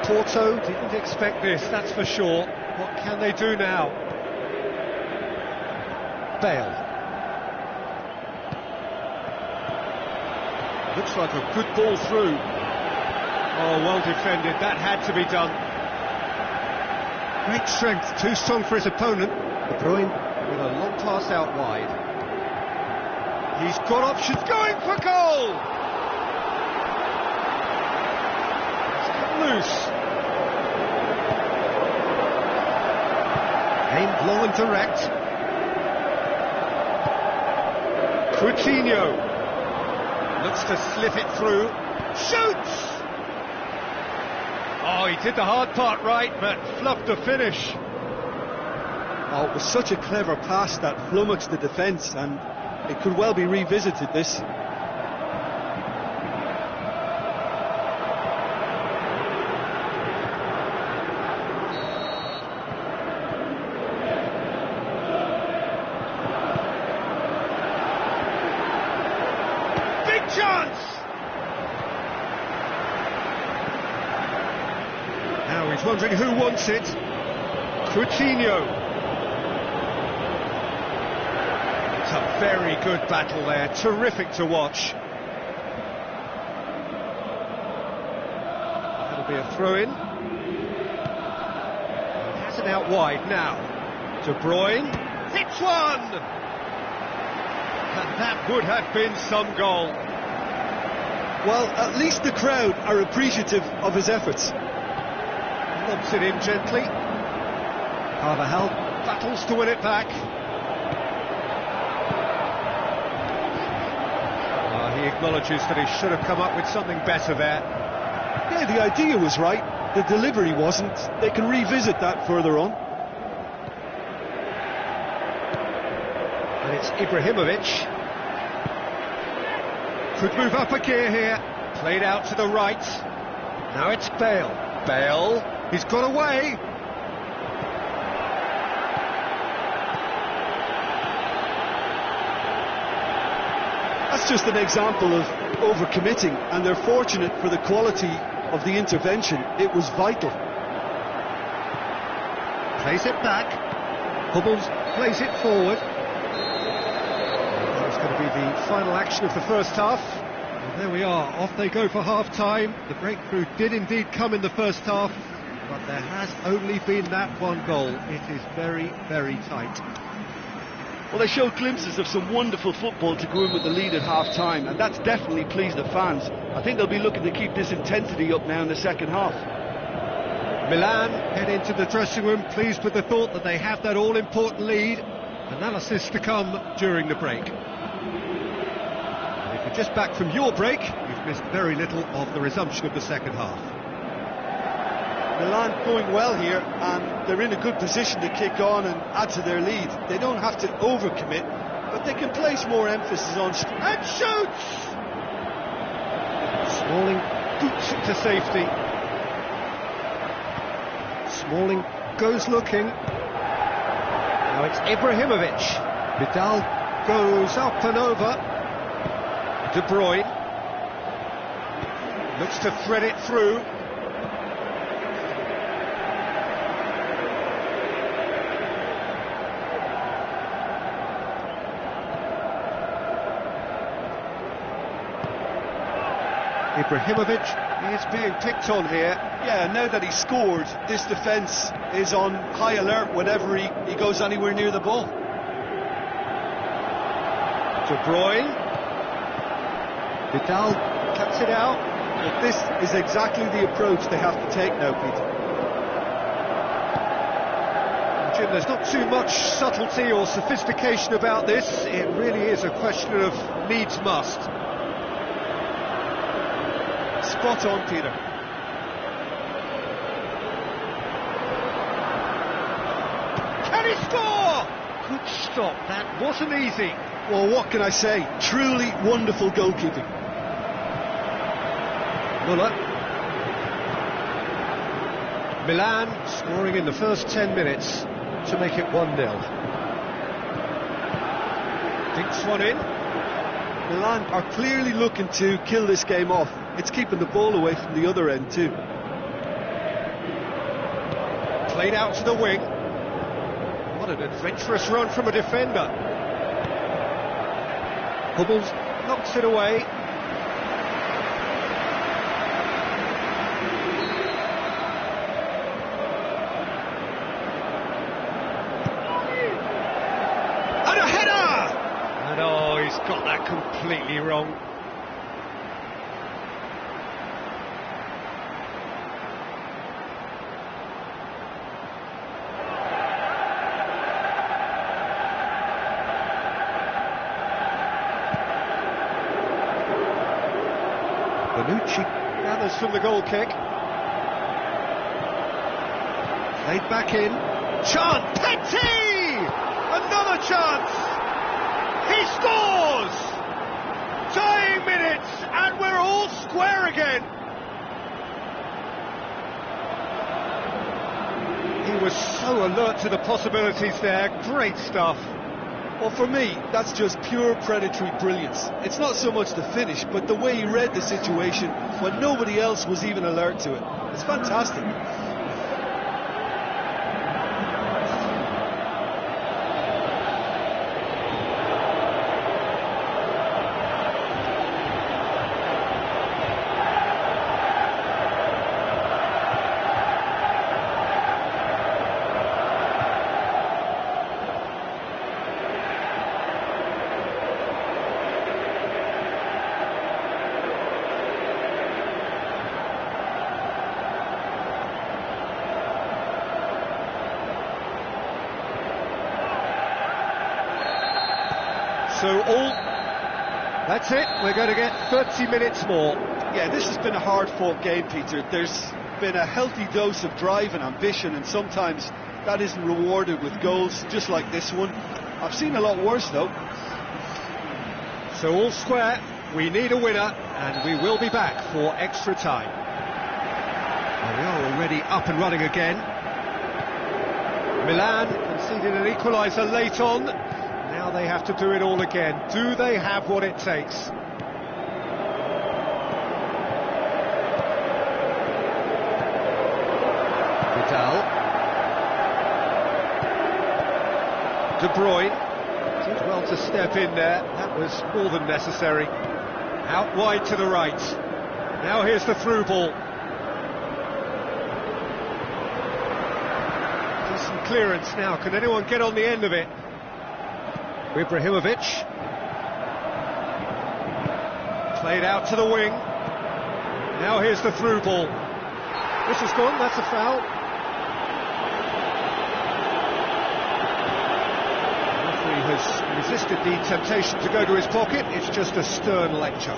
Porto didn't expect this, that's for sure. What can they do now? Bale. Looks like a good ball through. Oh, well defended, that had to be done. Great strength, too strong for his opponent. De Bruyne with a long pass out wide. He's got options, going for goal! It's come loose. Aimed low and direct. Coutinho looks to slip it through. Shoots! Oh, he did the hard part right, but fluffed the finish. Oh, it was such a clever pass that flummoxed the defence, and it could well be revisited, this. Chance! Now he's wondering who wants it. Coutinho. It's a very good battle there, terrific to watch. Be a throw-in. Has it out wide now. De Bruyne. Hits one! And that would have been some goal. Well, at least the crowd are appreciative of his efforts. Lobs it in gently. Carvajal battles to win it back. He acknowledges that he should have come up with something better there. Yeah, the idea was right, the delivery wasn't. They can revisit that further on. And it's Ibrahimovic. Could move up a gear here. Played out to the right. Now it's Bale. Bale, he's got away. That's just an example of overcommitting, and they're fortunate for the quality of the intervention. It was vital. Plays it back. Hummels plays it forward. That's going to be the final action of the first half. And there we are, off they go for half-time. The breakthrough did indeed come in the first half, but there has only been that one goal. It is very, very tight. Well, they showed glimpses of some wonderful football to go in with the lead at half-time, and that's definitely pleased the fans. I think they'll be looking to keep this intensity up now in the second half. Milan head into the dressing room pleased with the thought that they have that all-important lead. Analysis to come during the break. And if you're just back from your break, you've missed very little of the resumption of the second half. Milan going well here, and they're in a good position to kick on and add to their lead. They don't have to overcommit, but they can place more emphasis on... And shoots! Smalling boots it to safety. Smalling goes looking. Now it's Ibrahimovic. Vidal goes up and over. De Bruyne looks to thread it through. Ibrahimovic is being picked on here. Yeah, now that he's scored, this defence is on high alert whenever he goes anywhere near the ball. De Bruyne. Vidal cuts it out. But this is exactly the approach they have to take now, Peter. Jim, there's not too much subtlety or sophistication about this. It really is a question of needs must. Spot on, Peter. Can he score? Good stop, that wasn't easy. Well, what can I say? Truly wonderful goalkeeping. Muller. Milan scoring in the first 10 minutes to make it 1-0. Dinks one in. Milan are clearly looking to kill this game off. It's keeping the ball away from the other end too. Played out to the wing. What an adventurous run from a defender. Hummels knocks it away. And a header! And oh, he's got that completely wrong. Bonucci gathers from the goal kick. Played back in. Chance! Petit! Another chance! He scores! Tying minutes, and we're all square again. He was so alert to the possibilities there. Great stuff. Well, for me, that's just pure predatory brilliance. It's not so much the finish, but the way he read the situation when nobody else was even alert to it. It's fantastic. So that's it, we're going to get 30 minutes more. Yeah, this has been a hard-fought game, Peter. There's been a healthy dose of drive and ambition, and sometimes that isn't rewarded with goals, just like this one. I've seen a lot worse, though. So all square, we need a winner, and we will be back for extra time. Well, we are already up and running again. Milan conceded an equaliser late on. Now they have to do it all again. Do they have what it takes? Vidal. De Bruyne did well to step in there. That was more than necessary. Out wide to the right. Now here's the through ball. Decent clearance now. Can anyone get on the end of it? Ibrahimovic. Played out to the wing. Now here's the through ball. This is gone, that's a foul. The referee has resisted the temptation to go to his pocket. It's just a stern lecture.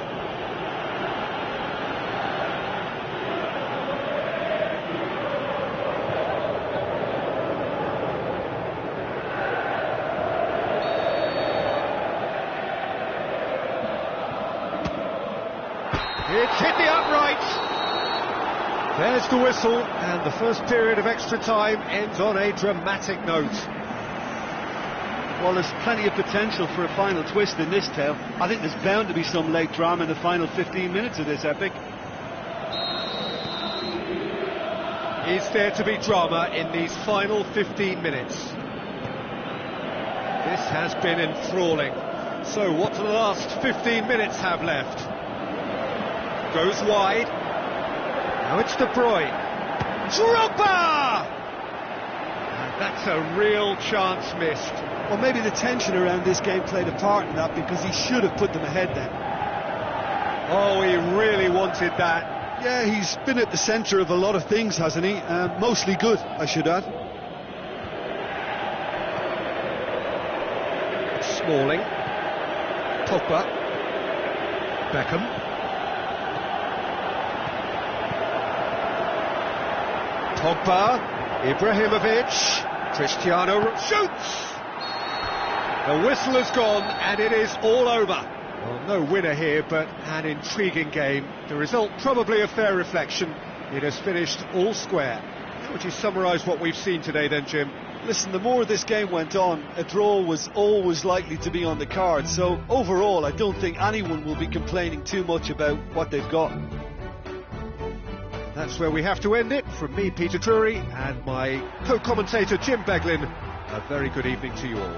It's hit the upright. There's the whistle, and the first period of extra time ends on a dramatic note. Well, there's plenty of potential for a final twist in this tale. I think there's bound to be some late drama in the final 15 minutes of this epic. Is there to be drama in these final 15 minutes? This has been enthralling. So what do the last 15 minutes have left? Goes wide. Now it's De Bruyne. Drogba! And that's a real chance missed. Well, maybe the tension around this game played a part in that, because he should have put them ahead then. Oh, he really wanted that. Yeah, he's been at the centre of a lot of things, hasn't he? Mostly good, I should add. Smalling. Pogba. Beckham. Pogba, Ibrahimovic, Cristiano shoots! The whistle has gone and it is all over. Well, no winner here, but an intriguing game. The result probably a fair reflection. It has finished all square. How would you summarise what we've seen today then, Jim? Listen, the more this game went on, a draw was always likely to be on the card. So overall, I don't think anyone will be complaining too much about what they've got. That's where we have to end it. From me, Peter Drury, and my co-commentator, Jim Beglin, a very good evening to you all.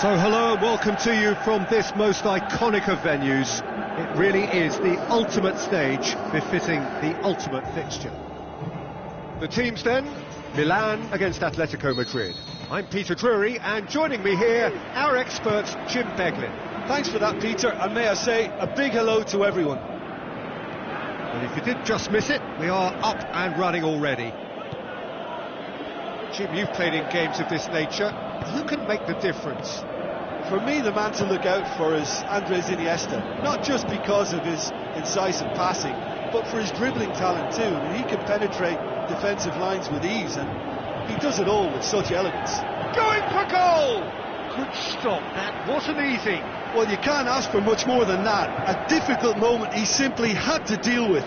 So hello and welcome to you from this most iconic of venues. It really is the ultimate stage befitting the ultimate fixture. The teams then, Milan against Atletico Madrid. I'm Peter Drury, and joining me here, our expert Jim Beglin. Thanks for that, Peter, and may I say a big hello to everyone. And if you did just miss it, we are up and running already. Jim, you've played in games of this nature. Who can make the difference? For me, the man to look out for is Andres Iniesta, not just because of his incisive passing, but for his dribbling talent too. I mean, he can penetrate defensive lines with ease, and he does it all with such elegance. going for goal! Good stop, that wasn't easy. Well, you can't ask for much more than that. A difficult moment he simply had to deal with.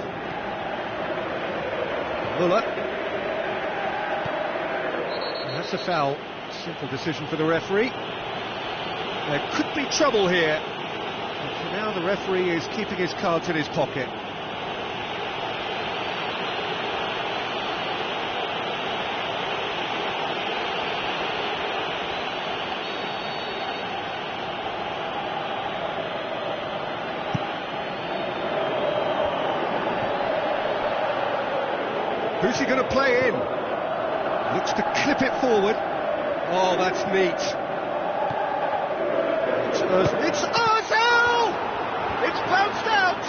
Muller. That's a foul. Simple decision for the referee. There could be trouble here. But for now, the referee is keeping his cards in his pocket. Who's he going to play in? Looks to clip it forward. Oh, that's neat. It's Ozil! It's bounced out!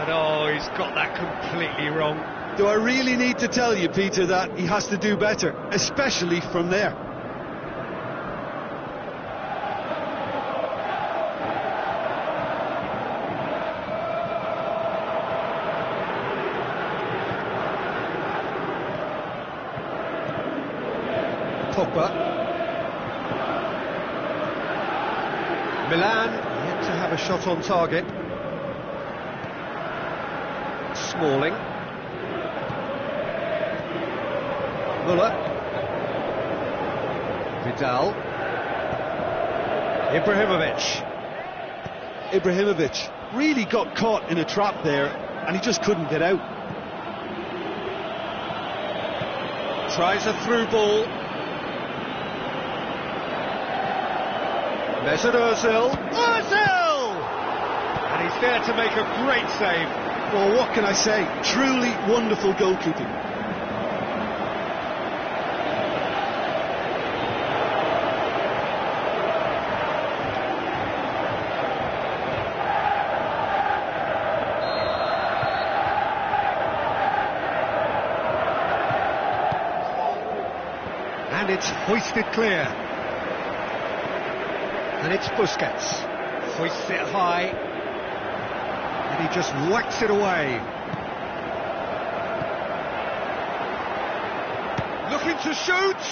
And oh, he's got that completely wrong. Do I really need to tell you, Peter, that he has to do better, especially from there? Pogba. Milan yet to have a shot on target. Smalling. Muller. Vidal. Ibrahimovic really got caught in a trap there, and he just couldn't get out. Tries a through ball. Mesut Ozil. And he's there to make a great save. Well, what can I say? Truly wonderful goalkeeping. And it's hoisted clear. And it's Busquets. Hoists it high. And he just whacks it away. Looking to shoot.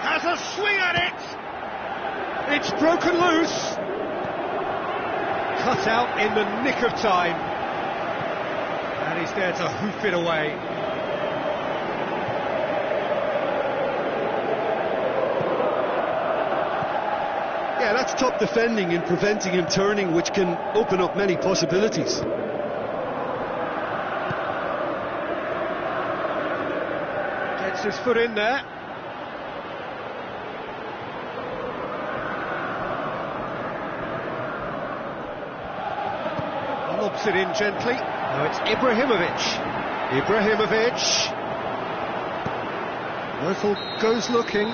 Has a swing at it. It's broken loose. Cut out in the nick of time. And he's there to hoof it away. Yeah, that's top defending and preventing him turning, which can open up many possibilities. Gets his foot in there. Lobs it in gently. Now it's Ibrahimovic. Ozil goes looking.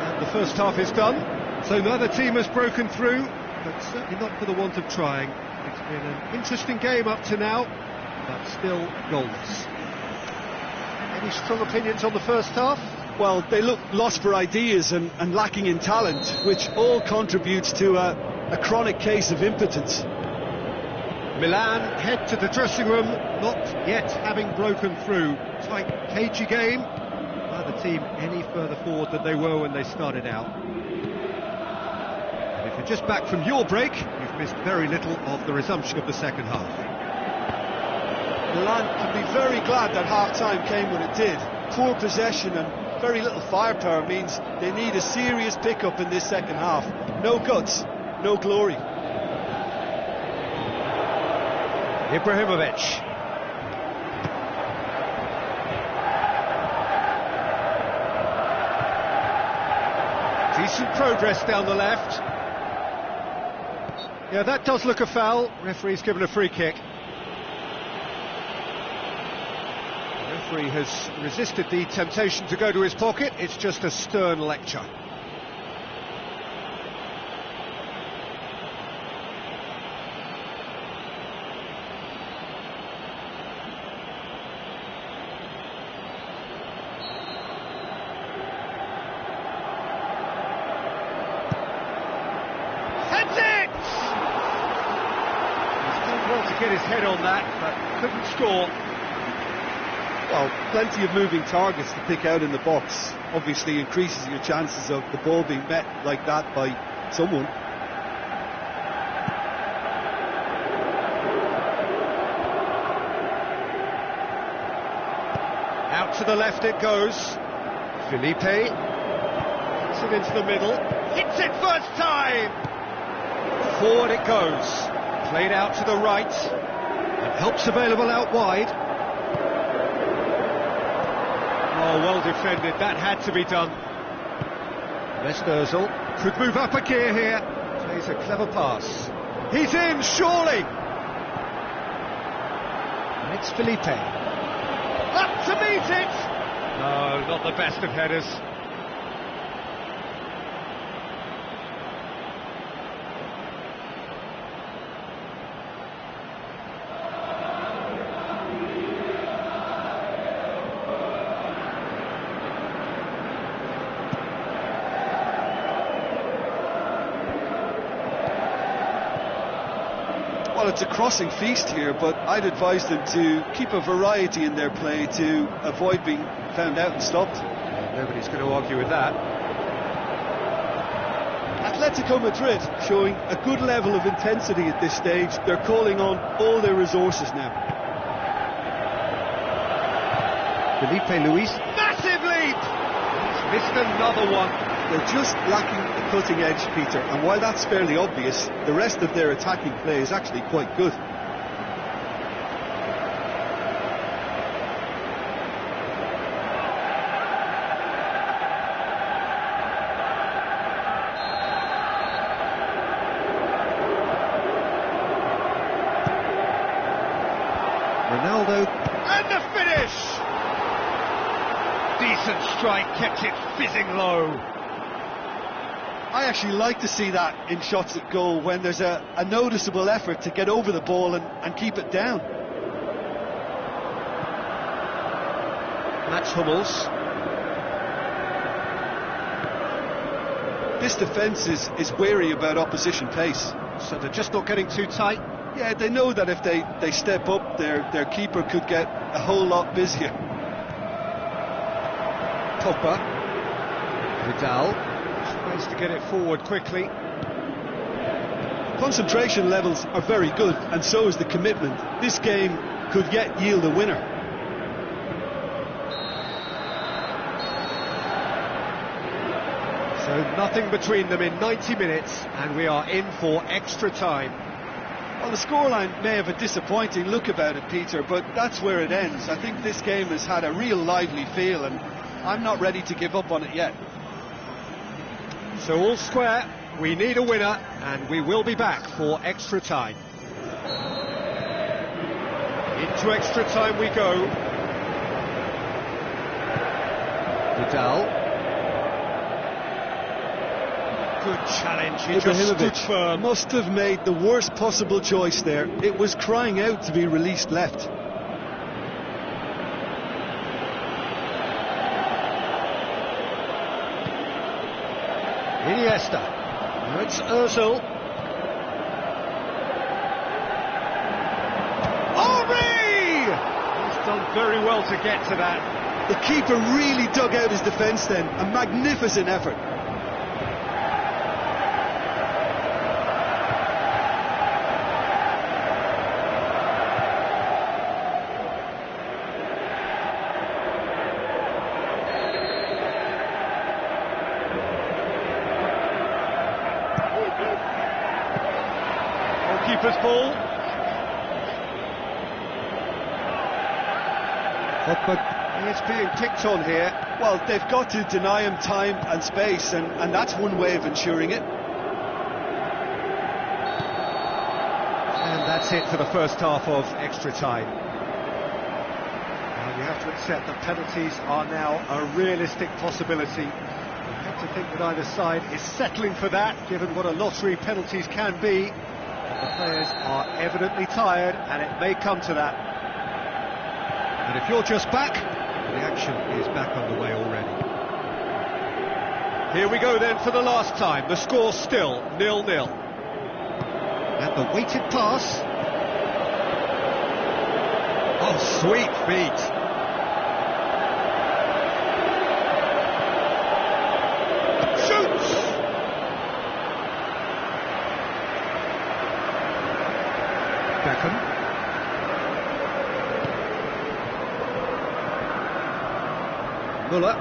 And the first half is done. So neither team has broken through, but certainly not for the want of trying. It's been an interesting game up to now, but still goalless. Any strong opinions on the first half? Well, they look lost for ideas and lacking in talent, which all contributes to a chronic case of impotence. Milan head to the dressing room, not yet having broken through. Tight, cagey game. Neither team any further forward than they were when they started out. And if you're just back from your break, you've missed very little of the resumption of the second half. Milan can be very glad that half-time came when it did. Poor possession and very little firepower means they need a serious pick-up in this second half. No guts, no glory. Ibrahimovic. Decent progress down the left. Yeah, that does look a foul. Referee's given a free kick. The referee has resisted the temptation to go to his pocket. It's just a stern lecture. Well to get his head on that, but couldn't score. Well, plenty of moving targets to pick out in the box. Obviously increases your chances of the ball being met like that by someone. Out to the left it goes. Felipe puts it into the middle. Hits it first time! Forward it goes. Played out to the right. And help's available out wide. Oh, well defended. That had to be done. Mesut Ozil could move up a gear here. Plays a clever pass. He's in, surely! And it's Felipe. Up to meet it! No, not the best of headers. Well, it's a crossing feast here, but I'd advise them to keep a variety in their play to avoid being found out and stopped. Nobody's going to argue with that. Atletico Madrid showing a good level of intensity at this stage. They're calling on all their resources now. Felipe Luis, massive leap! He's missed another one. They're just lacking the cutting edge, Peter, and while that's fairly obvious, the rest of their attacking play is actually quite good. Ronaldo, and the finish! Decent strike, kept it fizzing low. I actually like to see that in shots at goal, when there's a noticeable effort to get over the ball and keep it down. Mats Hummels. This defence is wary about opposition pace. So they're just not getting too tight. Yeah, they know that if they step up, their keeper could get a whole lot busier. Pogba. Vidal tries to get it forward quickly. Concentration levels are very good, and so is the commitment. This game could yet yield a winner. So nothing between them in 90 minutes, and we are in for extra time. Well, the scoreline may have a disappointing look about it, Peter, but that's where it ends. I think this game has had a real lively feel, and I'm not ready to give up on it yet. So all square, we need a winner, and we will be back for extra time. Into extra time we go. Vidal. Good challenge, he just stood firm. Must have made the worst possible choice there. It was crying out to be released left. Iniesta. Now it's Ozil. Henry! He's done very well to get to that. The keeper really dug out his defence then. A magnificent effort. Keeper's ball. Pogba is being picked on here. Well, they've got to deny him time and space, and that's one way of ensuring it. And that's it for the first half of extra time. Now you have to accept that penalties are now a realistic possibility. You have to think that either side is settling for that, given what a lottery penalties can be. The players are evidently tired, and it may come to that. And if you're just back, the action is back underway already. Here we go then for the last time. The score still 0-0. And the weighted pass. Oh, sweet feet. Beckham. Müller.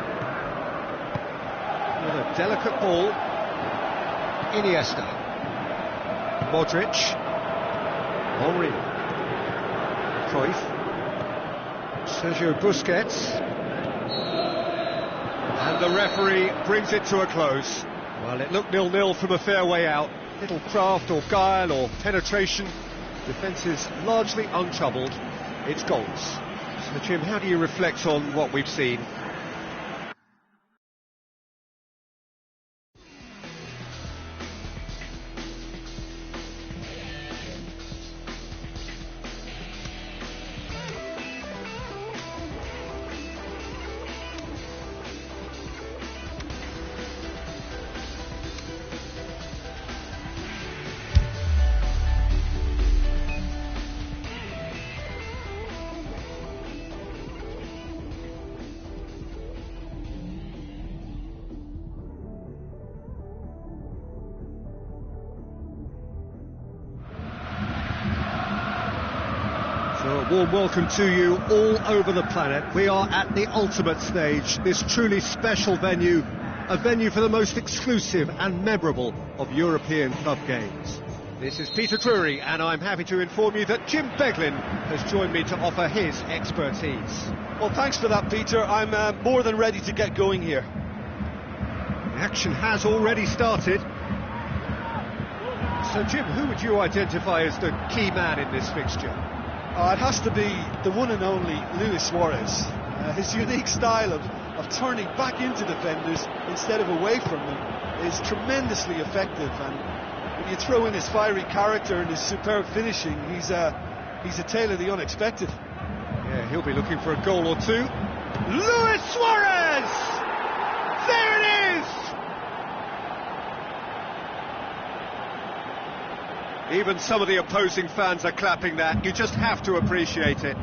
With a delicate ball. Iniesta. Modric. Henry. Cruyff. Sergio Busquets. And the referee brings it to a close. Well, it looked 0-0 from a fair way out. Little craft or guile or penetration. Defence is largely untroubled. It's goals. So, Jim, how do you reflect on what we've seen? So a warm welcome to you all over the planet. We are at the ultimate stage, this truly special venue, a venue for the most exclusive and memorable of European club games. This is Peter Drury, and I'm happy to inform you that Jim Beglin has joined me to offer his expertise. Well, thanks for that, Peter. I'm more than ready to get going here. The action has already started. So, Jim, who would you identify as the key man in this fixture? It has to be the one and only Luis Suarez. His unique style of turning back into defenders instead of away from them is tremendously effective, and when you throw in his fiery character and his superb finishing, he's a tale of the unexpected. Yeah, he'll be looking for a goal or two. Luis Suarez! There it is! Even some of the opposing fans are clapping that. You just have to appreciate it.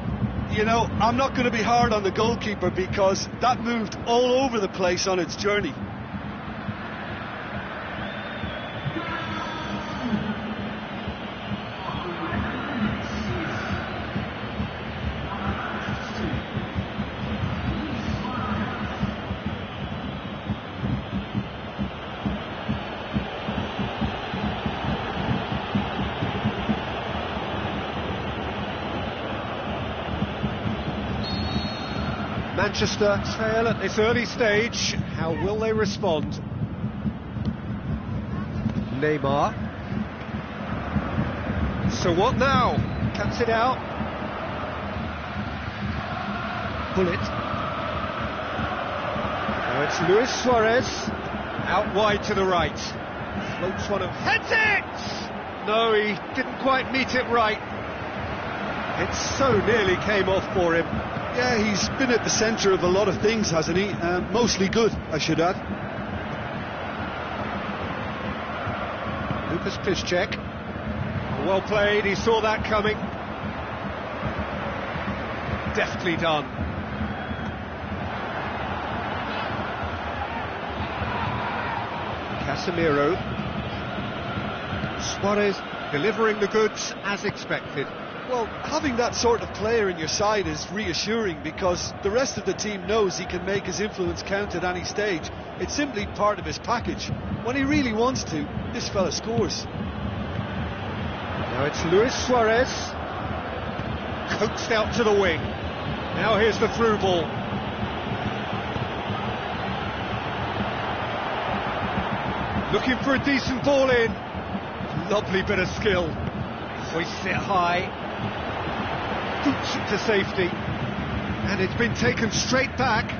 You know, I'm not going to be hard on the goalkeeper because that moved all over the place on its journey. Manchester trail at this early stage. How will they respond? Neymar. So what now? Cuts it out. Bullet. Now it's Luis Suarez. Out wide to the right. Floats one of... Heads it! No, he didn't quite meet it right. It so nearly came off for him. Yeah, he's been at the centre of a lot of things, hasn't he? Mostly good, I should add. Lucas Piszczek. Well played, he saw that coming. Deftly done. Casemiro. Suarez delivering the goods as expected. Well, having that sort of player in your side is reassuring because the rest of the team knows he can make his influence count at any stage. It's simply part of his package. When he really wants to, this fella scores. Now it's Luis Suarez. Coaxed out to the wing. Now here's the through ball. Looking for a decent ball in. Lovely bit of skill. Hoists it high. Boots it to safety, and it's been taken straight back.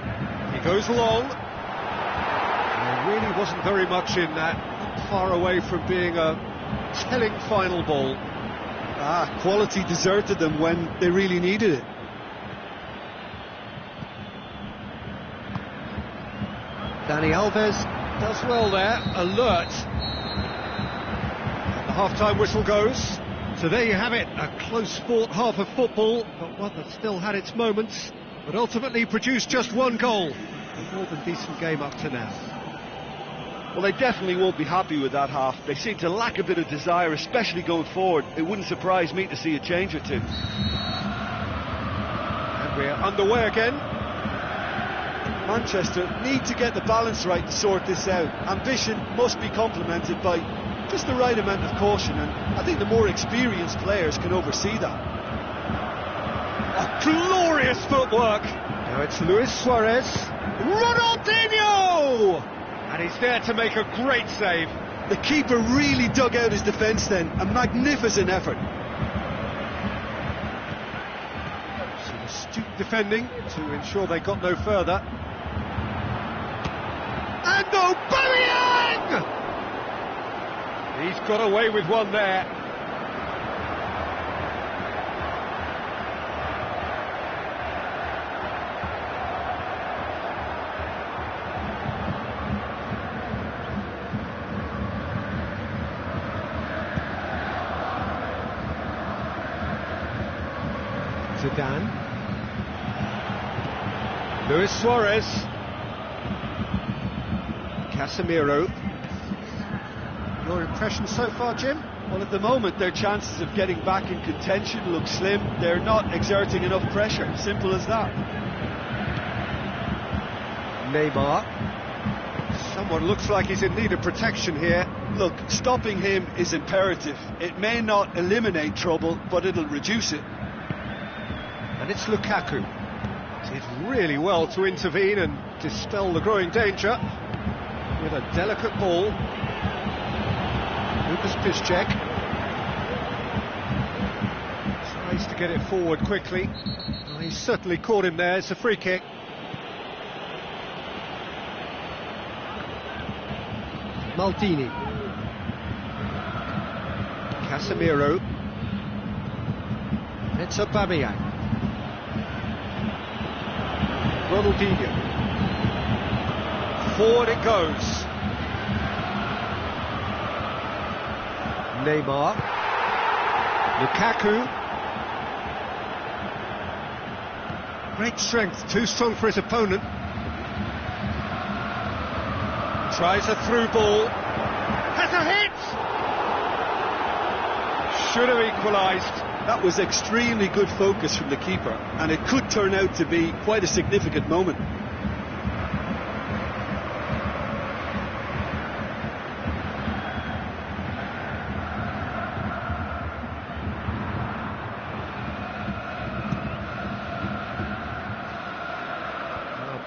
He goes long. There really wasn't very much in that, not far away from being a telling final ball. Quality deserted them when they really needed it. Dani Alves does well there, alert. The half-time whistle goes. So there you have it, a close-fought half of football, but one that still had its moments, but ultimately produced just one goal. A more than decent game up to now. Well, they definitely won't be happy with that half. They seem to lack a bit of desire, especially going forward. It wouldn't surprise me to see a change or two. And we're underway again. Manchester need to get the balance right to sort this out. Ambition must be complemented by just the right amount of caution, and I think the more experienced players can oversee that. Glorious footwork. Now it's Luis Suarez. Ronaldinho! And he's there to make a great save. The keeper really dug out his defence then. A magnificent effort. Some astute defending to ensure they got no further. And Aubameyang! He's got away with one there. Zidane. Luis Suarez. Casemiro. Your impression so far, Jim? Well, at the moment, their chances of getting back in contention look slim. They're not exerting enough pressure. Simple as that. Neymar. Someone looks like he's in need of protection here. Look, stopping him is imperative. It may not eliminate trouble, but it'll reduce it. And it's Lukaku. Did really well to intervene and dispel the growing danger with a delicate ball. Lucas Piszczek tries to get it forward quickly. Well, he's certainly caught him there. It's a free kick. Maldini. Casemiro. It's Aubameyang. Ronaldinho. Forward it goes. Neymar. Lukaku. Great strength, too strong for his opponent. Tries a through ball. Has a hit! Should have equalised. That was extremely good focus from the keeper, and it could turn out to be quite a significant moment.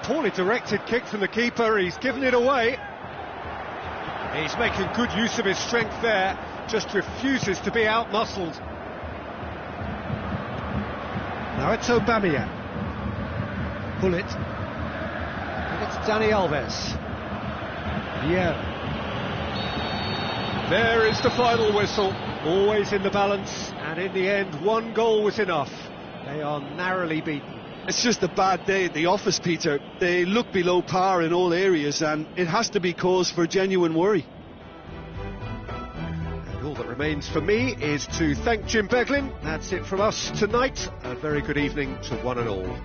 Poorly directed kick from the keeper, he's given it away. He's making good use of his strength there, just refuses to be out-muscled. Now it's Aubameyang. Bullet. And it's Dani Alves. Yeah. There is the final whistle. Always in the balance, and in the end, one goal was enough. They are narrowly beaten. It's just a bad day at the office, Peter. They look below par in all areas, and it has to be cause for genuine worry. And all that remains for me is to thank Jim Beglin. That's it from us tonight. A very good evening to one and all.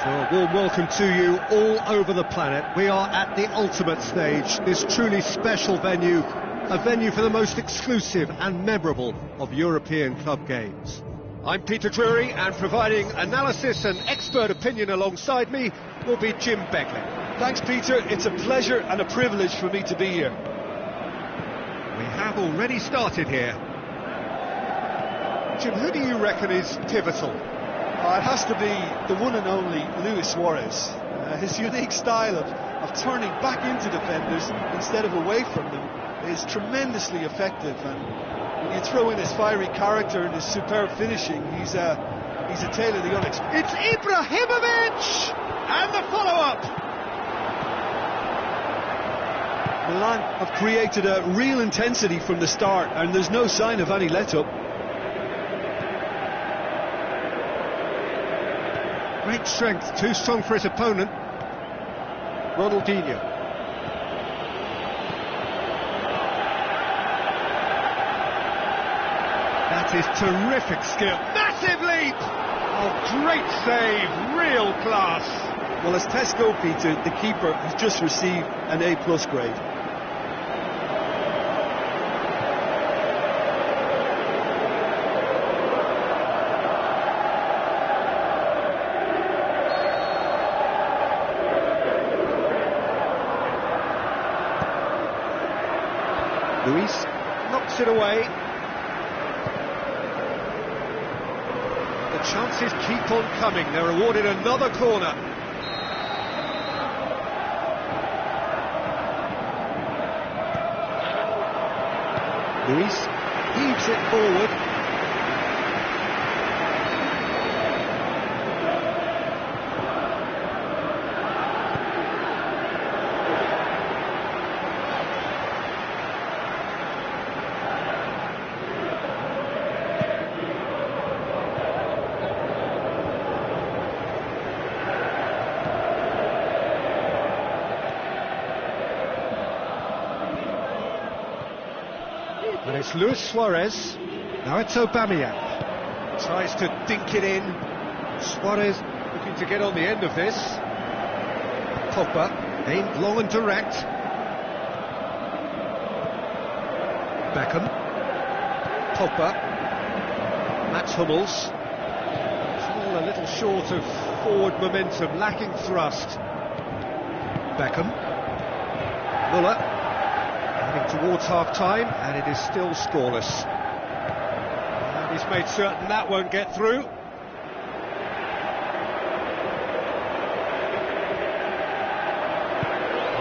So a warm welcome to you all over the planet. We are at the ultimate stage, this truly special venue, a venue for the most exclusive and memorable of European club games. I'm Peter Drury, and providing analysis and expert opinion alongside me will be Jim Beglin. Thanks, Peter. It's a pleasure and a privilege for me to be here. have already started here. Jim, who do you reckon is pivotal? It has to be the one and only Luis Suarez. His unique style of turning back into defenders instead of away from them is tremendously effective, and when you throw in his fiery character and his superb finishing, he's a tale of the unexpected. It's Ibrahimovic! And the follow-up! Milan have created a real intensity from the start, and there's no sign of any let-up. Great strength, too strong for his opponent. Ronaldinho. That is terrific skill. Massive leap! Oh, great save, real class. Well, as test go, Peter, the keeper has just received an A+ grade. Luis knocks it away. The chances keep on coming. They're awarded another corner. Luis heaves it forward. And it's Luis Suarez. Now it's Aubameyang. Tries to dink it in. Suarez looking to get on the end of this. Pogba aimed long and direct. Beckham. Pogba. Mats Hummels. Still a little short of forward momentum, lacking thrust. Beckham. Muller. Towards half-time, and it is still scoreless. And he's made certain that won't get through.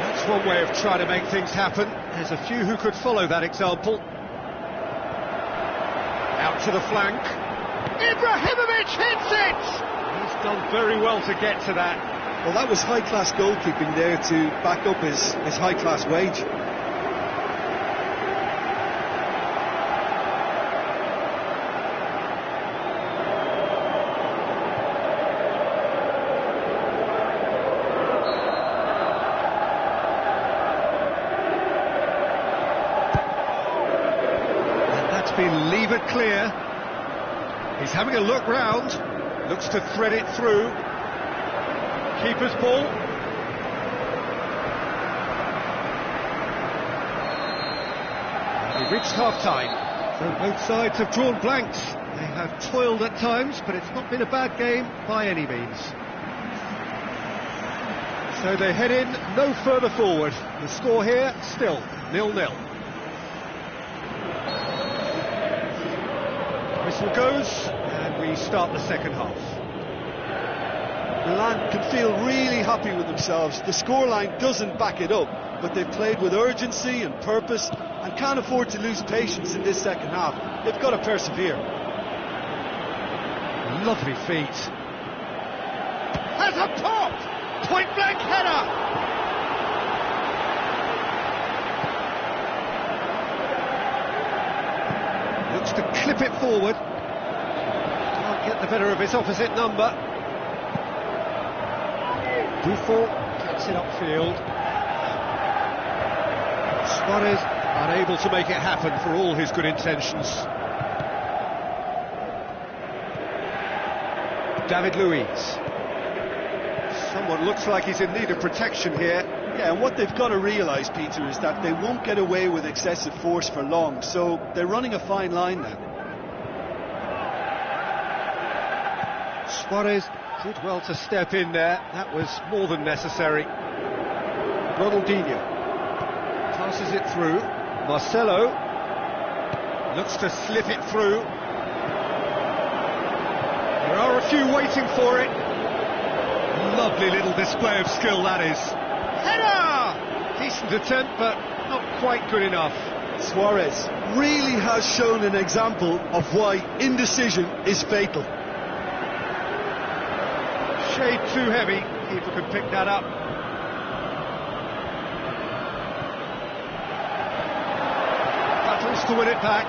That's one way of trying to make things happen. There's a few who could follow that example. Out to the flank. Ibrahimovic hits it! He's done very well to get to that. Well, that was high-class goalkeeping there to back up his high-class wage. Been levered clear. He's having a look round, looks to thread it through. Keeper's ball. He reached half-time, so both sides have drawn blanks. They have toiled at times, but it's not been a bad game by any means. So they head in no further forward. The score here still 0-0. Whistle goes, and we start the second half. Milan can feel really happy with themselves. The scoreline doesn't back it up, but they've played with urgency and purpose and can't afford to lose patience in this second half. They've got to persevere. Lovely feet. Has a pop! Point-blank header! To clip it forward. Can't get the better of his opposite number. Buffon gets it upfield. Suarez unable to make it happen for all his good intentions. David Luiz. Someone looks like he's in need of protection here. Yeah, and what they've got to realise, Peter, is that they won't get away with excessive force for long, so they're running a fine line now. Suarez did well to step in there, that was more than necessary. Ronaldinho passes it through. Marcelo Looks to slip it through. There are a few waiting for it. Lovely little display of skill, that is. Header! Decent attempt, but not quite good enough. Suarez really has shown an example of why indecision is fatal. Shade too heavy. Keeper could pick that up. Battles to win it back.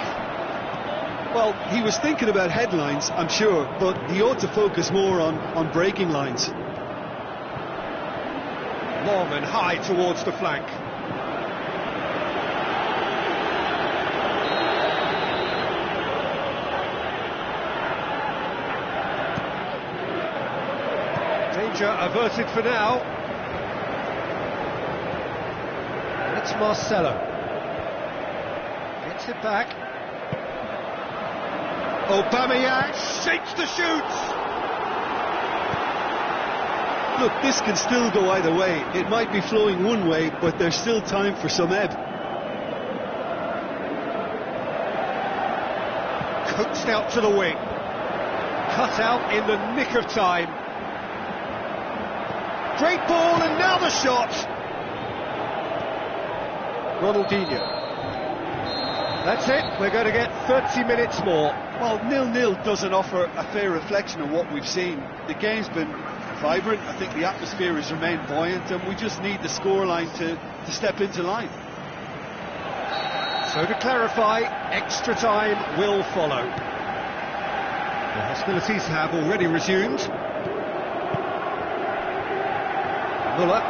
Well, he was thinking about headlines, I'm sure, but he ought to focus more on breaking lines. Long and high towards the flank. Danger averted for now. It's Marcelo. Gets it back. Aubameyang shapes the shoots. Look, this can still go either way. It might be flowing one way, but there's still time for some ebb. Coaxed out to the wing. Cut out in the nick of time. Great ball, and now the shot. Ronaldinho. That's it, we're going to get 30 minutes more. Well, 0-0 doesn't offer a fair reflection of what we've seen. The game's been vibrant, I think the atmosphere has remained buoyant, and we just need the scoreline to step into line. So to clarify, extra time will follow. The hostilities have already resumed. Muller.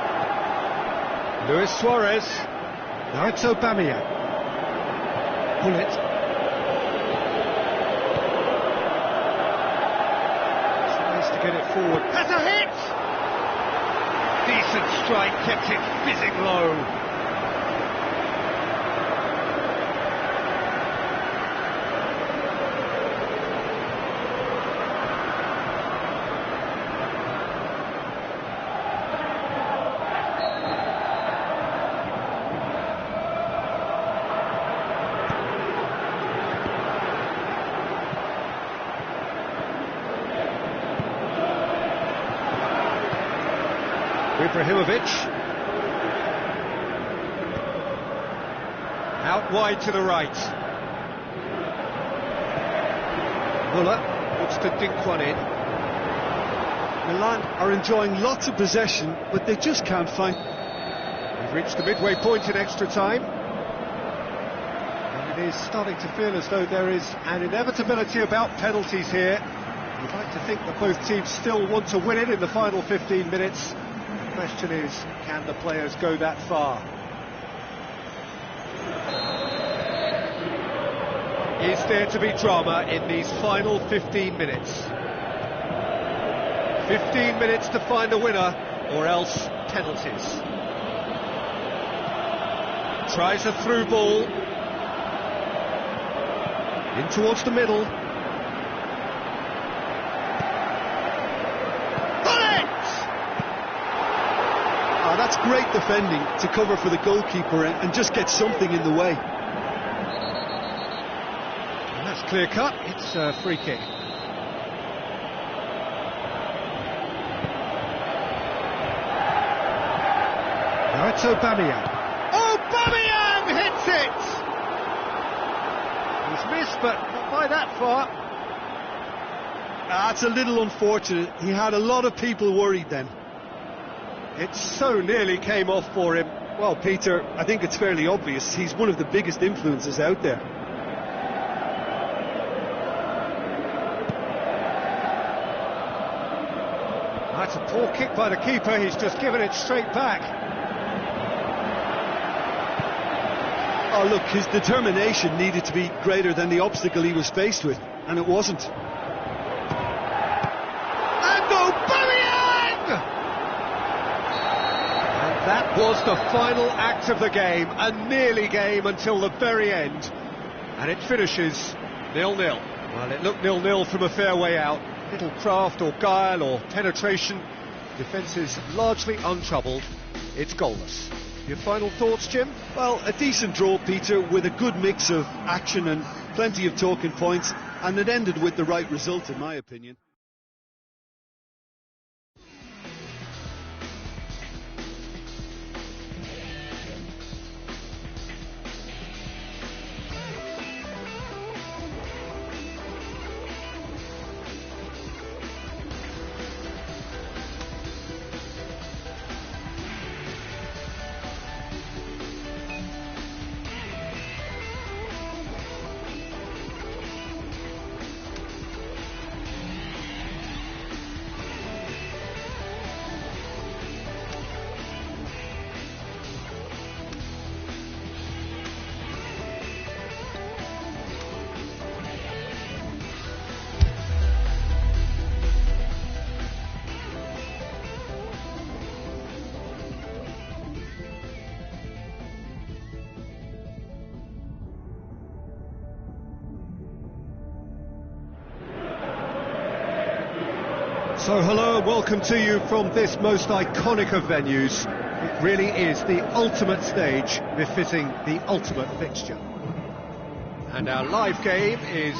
Luis Suarez. Now it's Aubameyang. Bullet. Tries to get it forward. Has a hit! Decent strike, kept it fizzing low. Ibrahimovic. Out wide to the right. Muller looks to dink one in. Milan are enjoying lots of possession, but they just can't find... We've reached the midway point in extra time. And it is starting to feel as though there is an inevitability about penalties here. You'd like to think that both teams still want to win it in the final 15 minutes. The question is, can the players go that far? Is there to be drama in these final 15 minutes? 15 minutes to find a winner, or else penalties. Tries a through ball. In towards the middle. That's great defending to cover for the goalkeeper and just get something in the way. And that's clear cut, it's a free kick. Now it's Aubameyang. Aubameyang hits it! He's missed, but not by that far. That's a little unfortunate. He had a lot of people worried then. It so nearly came off for him. Well, Peter, I think it's fairly obvious. He's one of the biggest influences out there. That's a poor kick by the keeper. He's just given it straight back. Oh, look, his determination needed to be greater than the obstacle he was faced with, and it wasn't. That was the final act of the game, a nearly game until the very end. And it finishes 0-0. Well, it looked 0-0 from a fair way out. Little craft or guile or penetration. Defence is largely untroubled. It's goalless. Your final thoughts, Jim? Well, a decent draw, Peter, with a good mix of action and plenty of talking points, and it ended with the right result, in my opinion. So hello, welcome to you from this most iconic of venues. It really is the ultimate stage befitting the ultimate fixture. And our live game is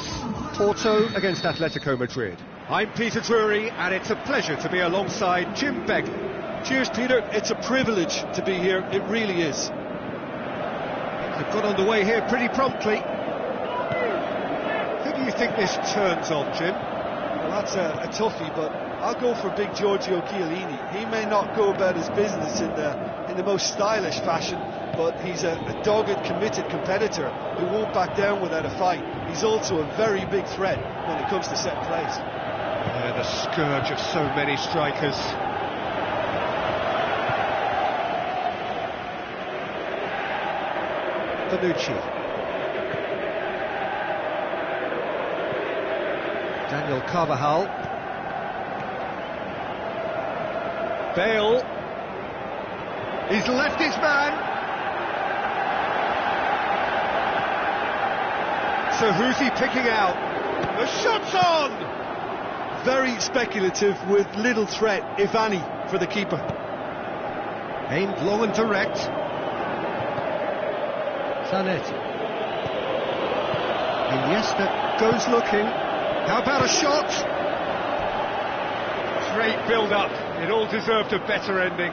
Porto against Atletico Madrid. I'm Peter Drury, and it's a pleasure to be alongside Jim Begley. Cheers, Peter. It's a privilege to be here. It really is. They've got underway here pretty promptly. Who do you think this turns on, Jim? Well, that's a toughie, but I'll go for big Giorgio Chiellini. He may not go about his business in the most stylish fashion, but he's a dogged, committed competitor who won't back down without a fight. He's also a very big threat when it comes to set plays. Yeah, the scourge of so many strikers. Bonucci. Daniel Carvajal. Bale. He's left his man. So who's he picking out? The shot's on! Very speculative with little threat, if any, for the keeper. Aimed long and direct. Zanetti. Iniesta goes looking. How about a shot? Great build-up. It all deserved a better ending.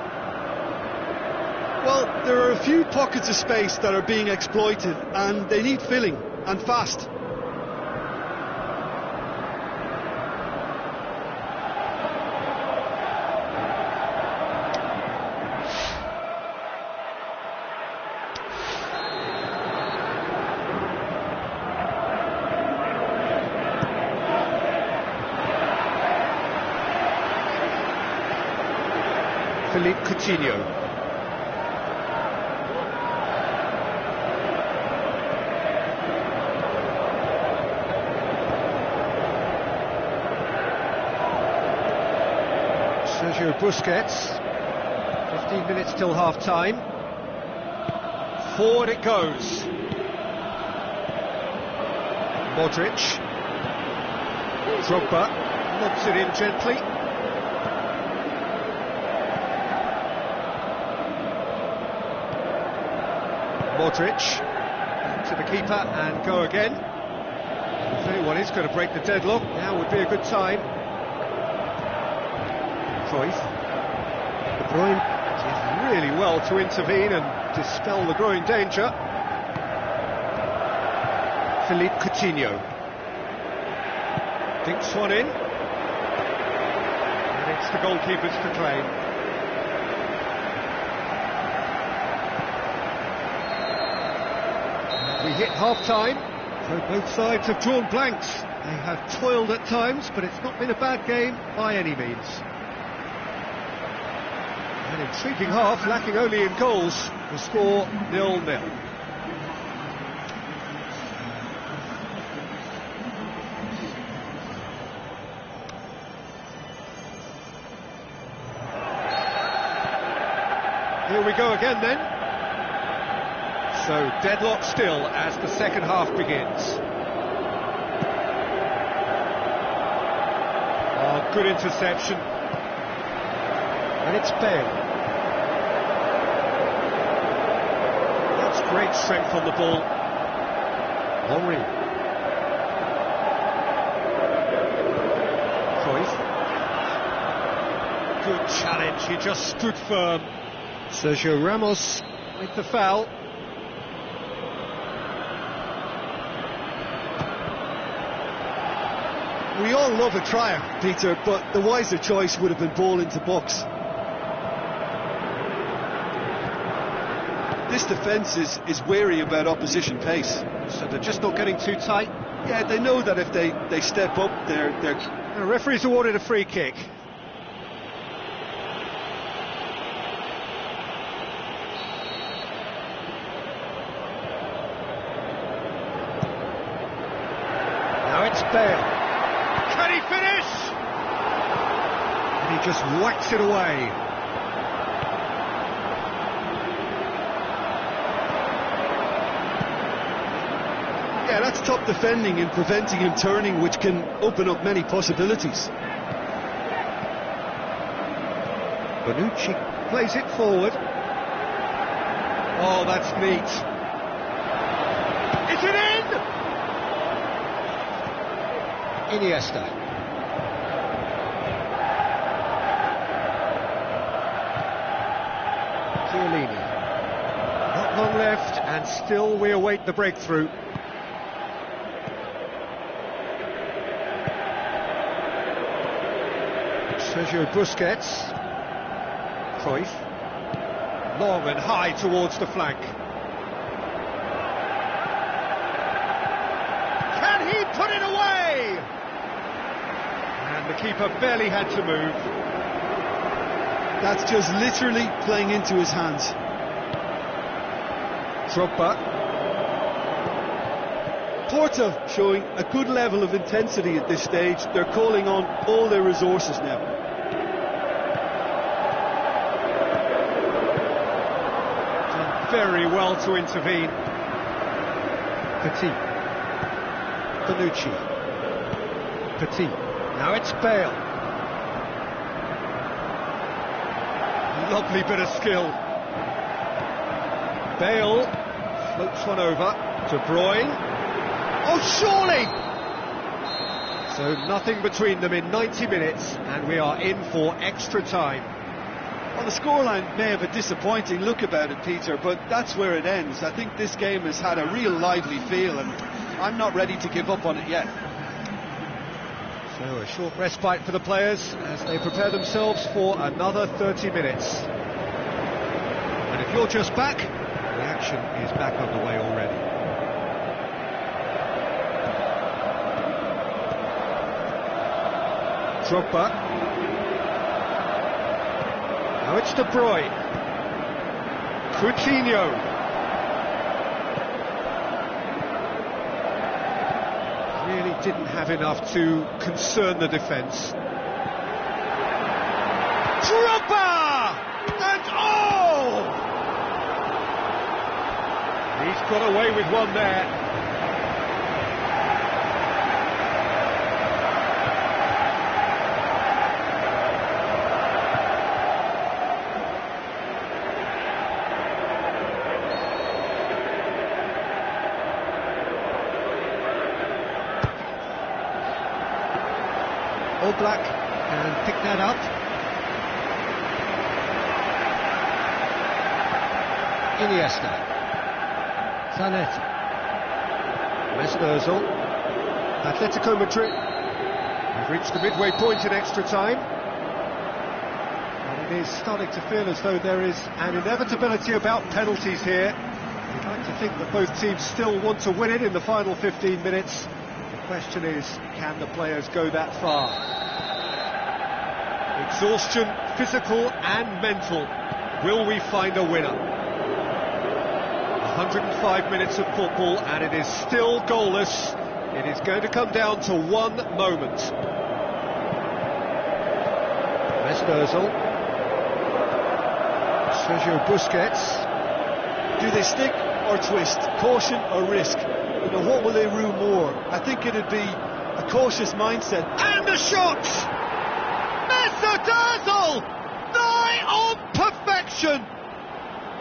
Well, there are a few pockets of space that are being exploited, and they need filling, and fast. Philippe Coutinho. Sergio Busquets. 15 minutes till half-time. Forward it goes. Modric. Drogba lobs it in gently. Modric to the keeper and go again. If anyone is going to break the deadlock, now would be a good time. Cruyff. De Bruyne did really well to intervene and dispel the growing danger. Philippe Coutinho. Dinks one in. And it's the goalkeepers to claim. We hit half-time, so both sides have drawn blanks. They have toiled at times, but it's not been a bad game by any means. An intriguing half, lacking only in goals. The score 0-0. Here we go again then. So deadlock still as the second half begins. Oh, good interception. And it's Bale. That's great strength on the ball. Henry. Good challenge, he just stood firm. Sergio Ramos with the foul. We all love a trier, Peter, but the wiser choice would have been ball into box. This defence is wary about opposition pace. So they're just not getting too tight. Yeah, they know that if they step up, they're... The referee's awarded a free kick. Now it's Bale. Can he finish? And he just whacks it away. Yeah, that's top defending and preventing him turning, which can open up many possibilities. Bonucci plays it forward. Oh, that's neat. Is it in? Iniesta. Chiellini. Not long left, and still we await the breakthrough. Sergio Busquets. Cruyff. Long and high towards the flank. Can he put it away? And the keeper barely had to move. That's just literally playing into his hands. Drogba. Porto showing a good level of intensity at this stage. They're calling on all their resources now. Very well to intervene. Petit. Bonucci. Petit. Now it's Bale. Lovely bit of skill. Bale floats one over. De Bruyne. Oh, surely! So nothing between them in 90 minutes, and we are in for extra time. Well, the scoreline may have a disappointing look about it, Peter, but that's where it ends. I think this game has had a real lively feel, and I'm not ready to give up on it yet. So a short respite for the players as they prepare themselves for another 30 minutes. And if you're just back, the action is back underway already. Drogba. Now it's De Bruyne. Coutinho. Really didn't have enough to concern the defence. Drogba! And oh! He's got away with one there. Oblak can pick that up. Iniesta. Zanetti. Mesut Ozil. Atletico Madrid have reached the midway point in extra time. And it is starting to feel as though there is an inevitability about penalties here. We'd like to think that both teams still want to win it in the final 15 minutes. The question is, can the players go that far? Exhaustion, physical and mental. Will we find a winner? 105 minutes of football and it is still goalless. It is going to come down to one moment. Mesut Ozil. Sergio Busquets. Do they stick or twist? Caution or risk? You know, what will they rue more? I think it'd be a cautious mindset. And the shot! Mesut Ozil! Nigh on perfection!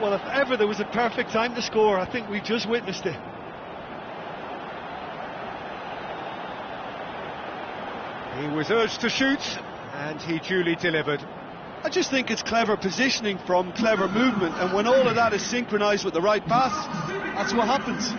Well, if ever there was a perfect time to score, I think we just witnessed it. He was urged to shoot, and he duly delivered. I just think it's clever positioning from clever movement, and when all of that is synchronised with the right pass, that's what happens.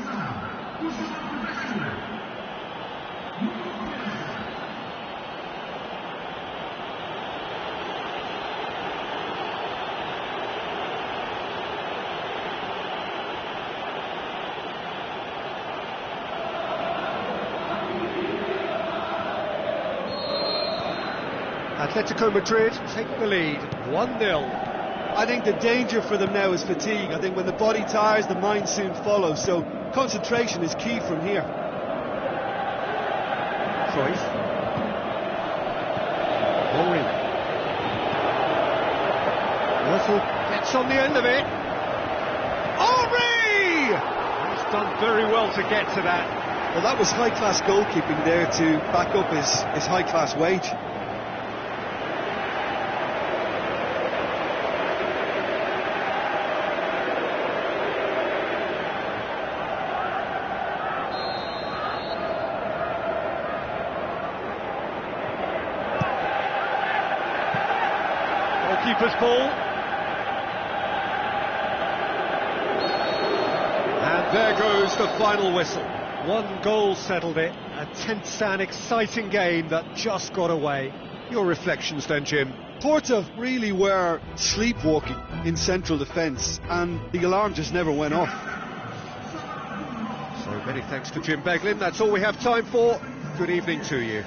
Atletico Madrid take the lead, 1-0. I think the danger for them now is fatigue. I think when the body tires, the mind soon follows. So concentration is key from here. Cruyff. Henry. Russell gets on the end of it. Henry! He's done very well to get to that. Well, that was high-class goalkeeping there to back up his high-class wage. Keeper's ball. And there goes the final whistle. One goal settled it. A tense and exciting game that just got away. Your reflections then, Jim? Porto really were sleepwalking in central defence, and the alarm just never went off. So many thanks to Jim Beglin. That's all we have time for. Good evening to you.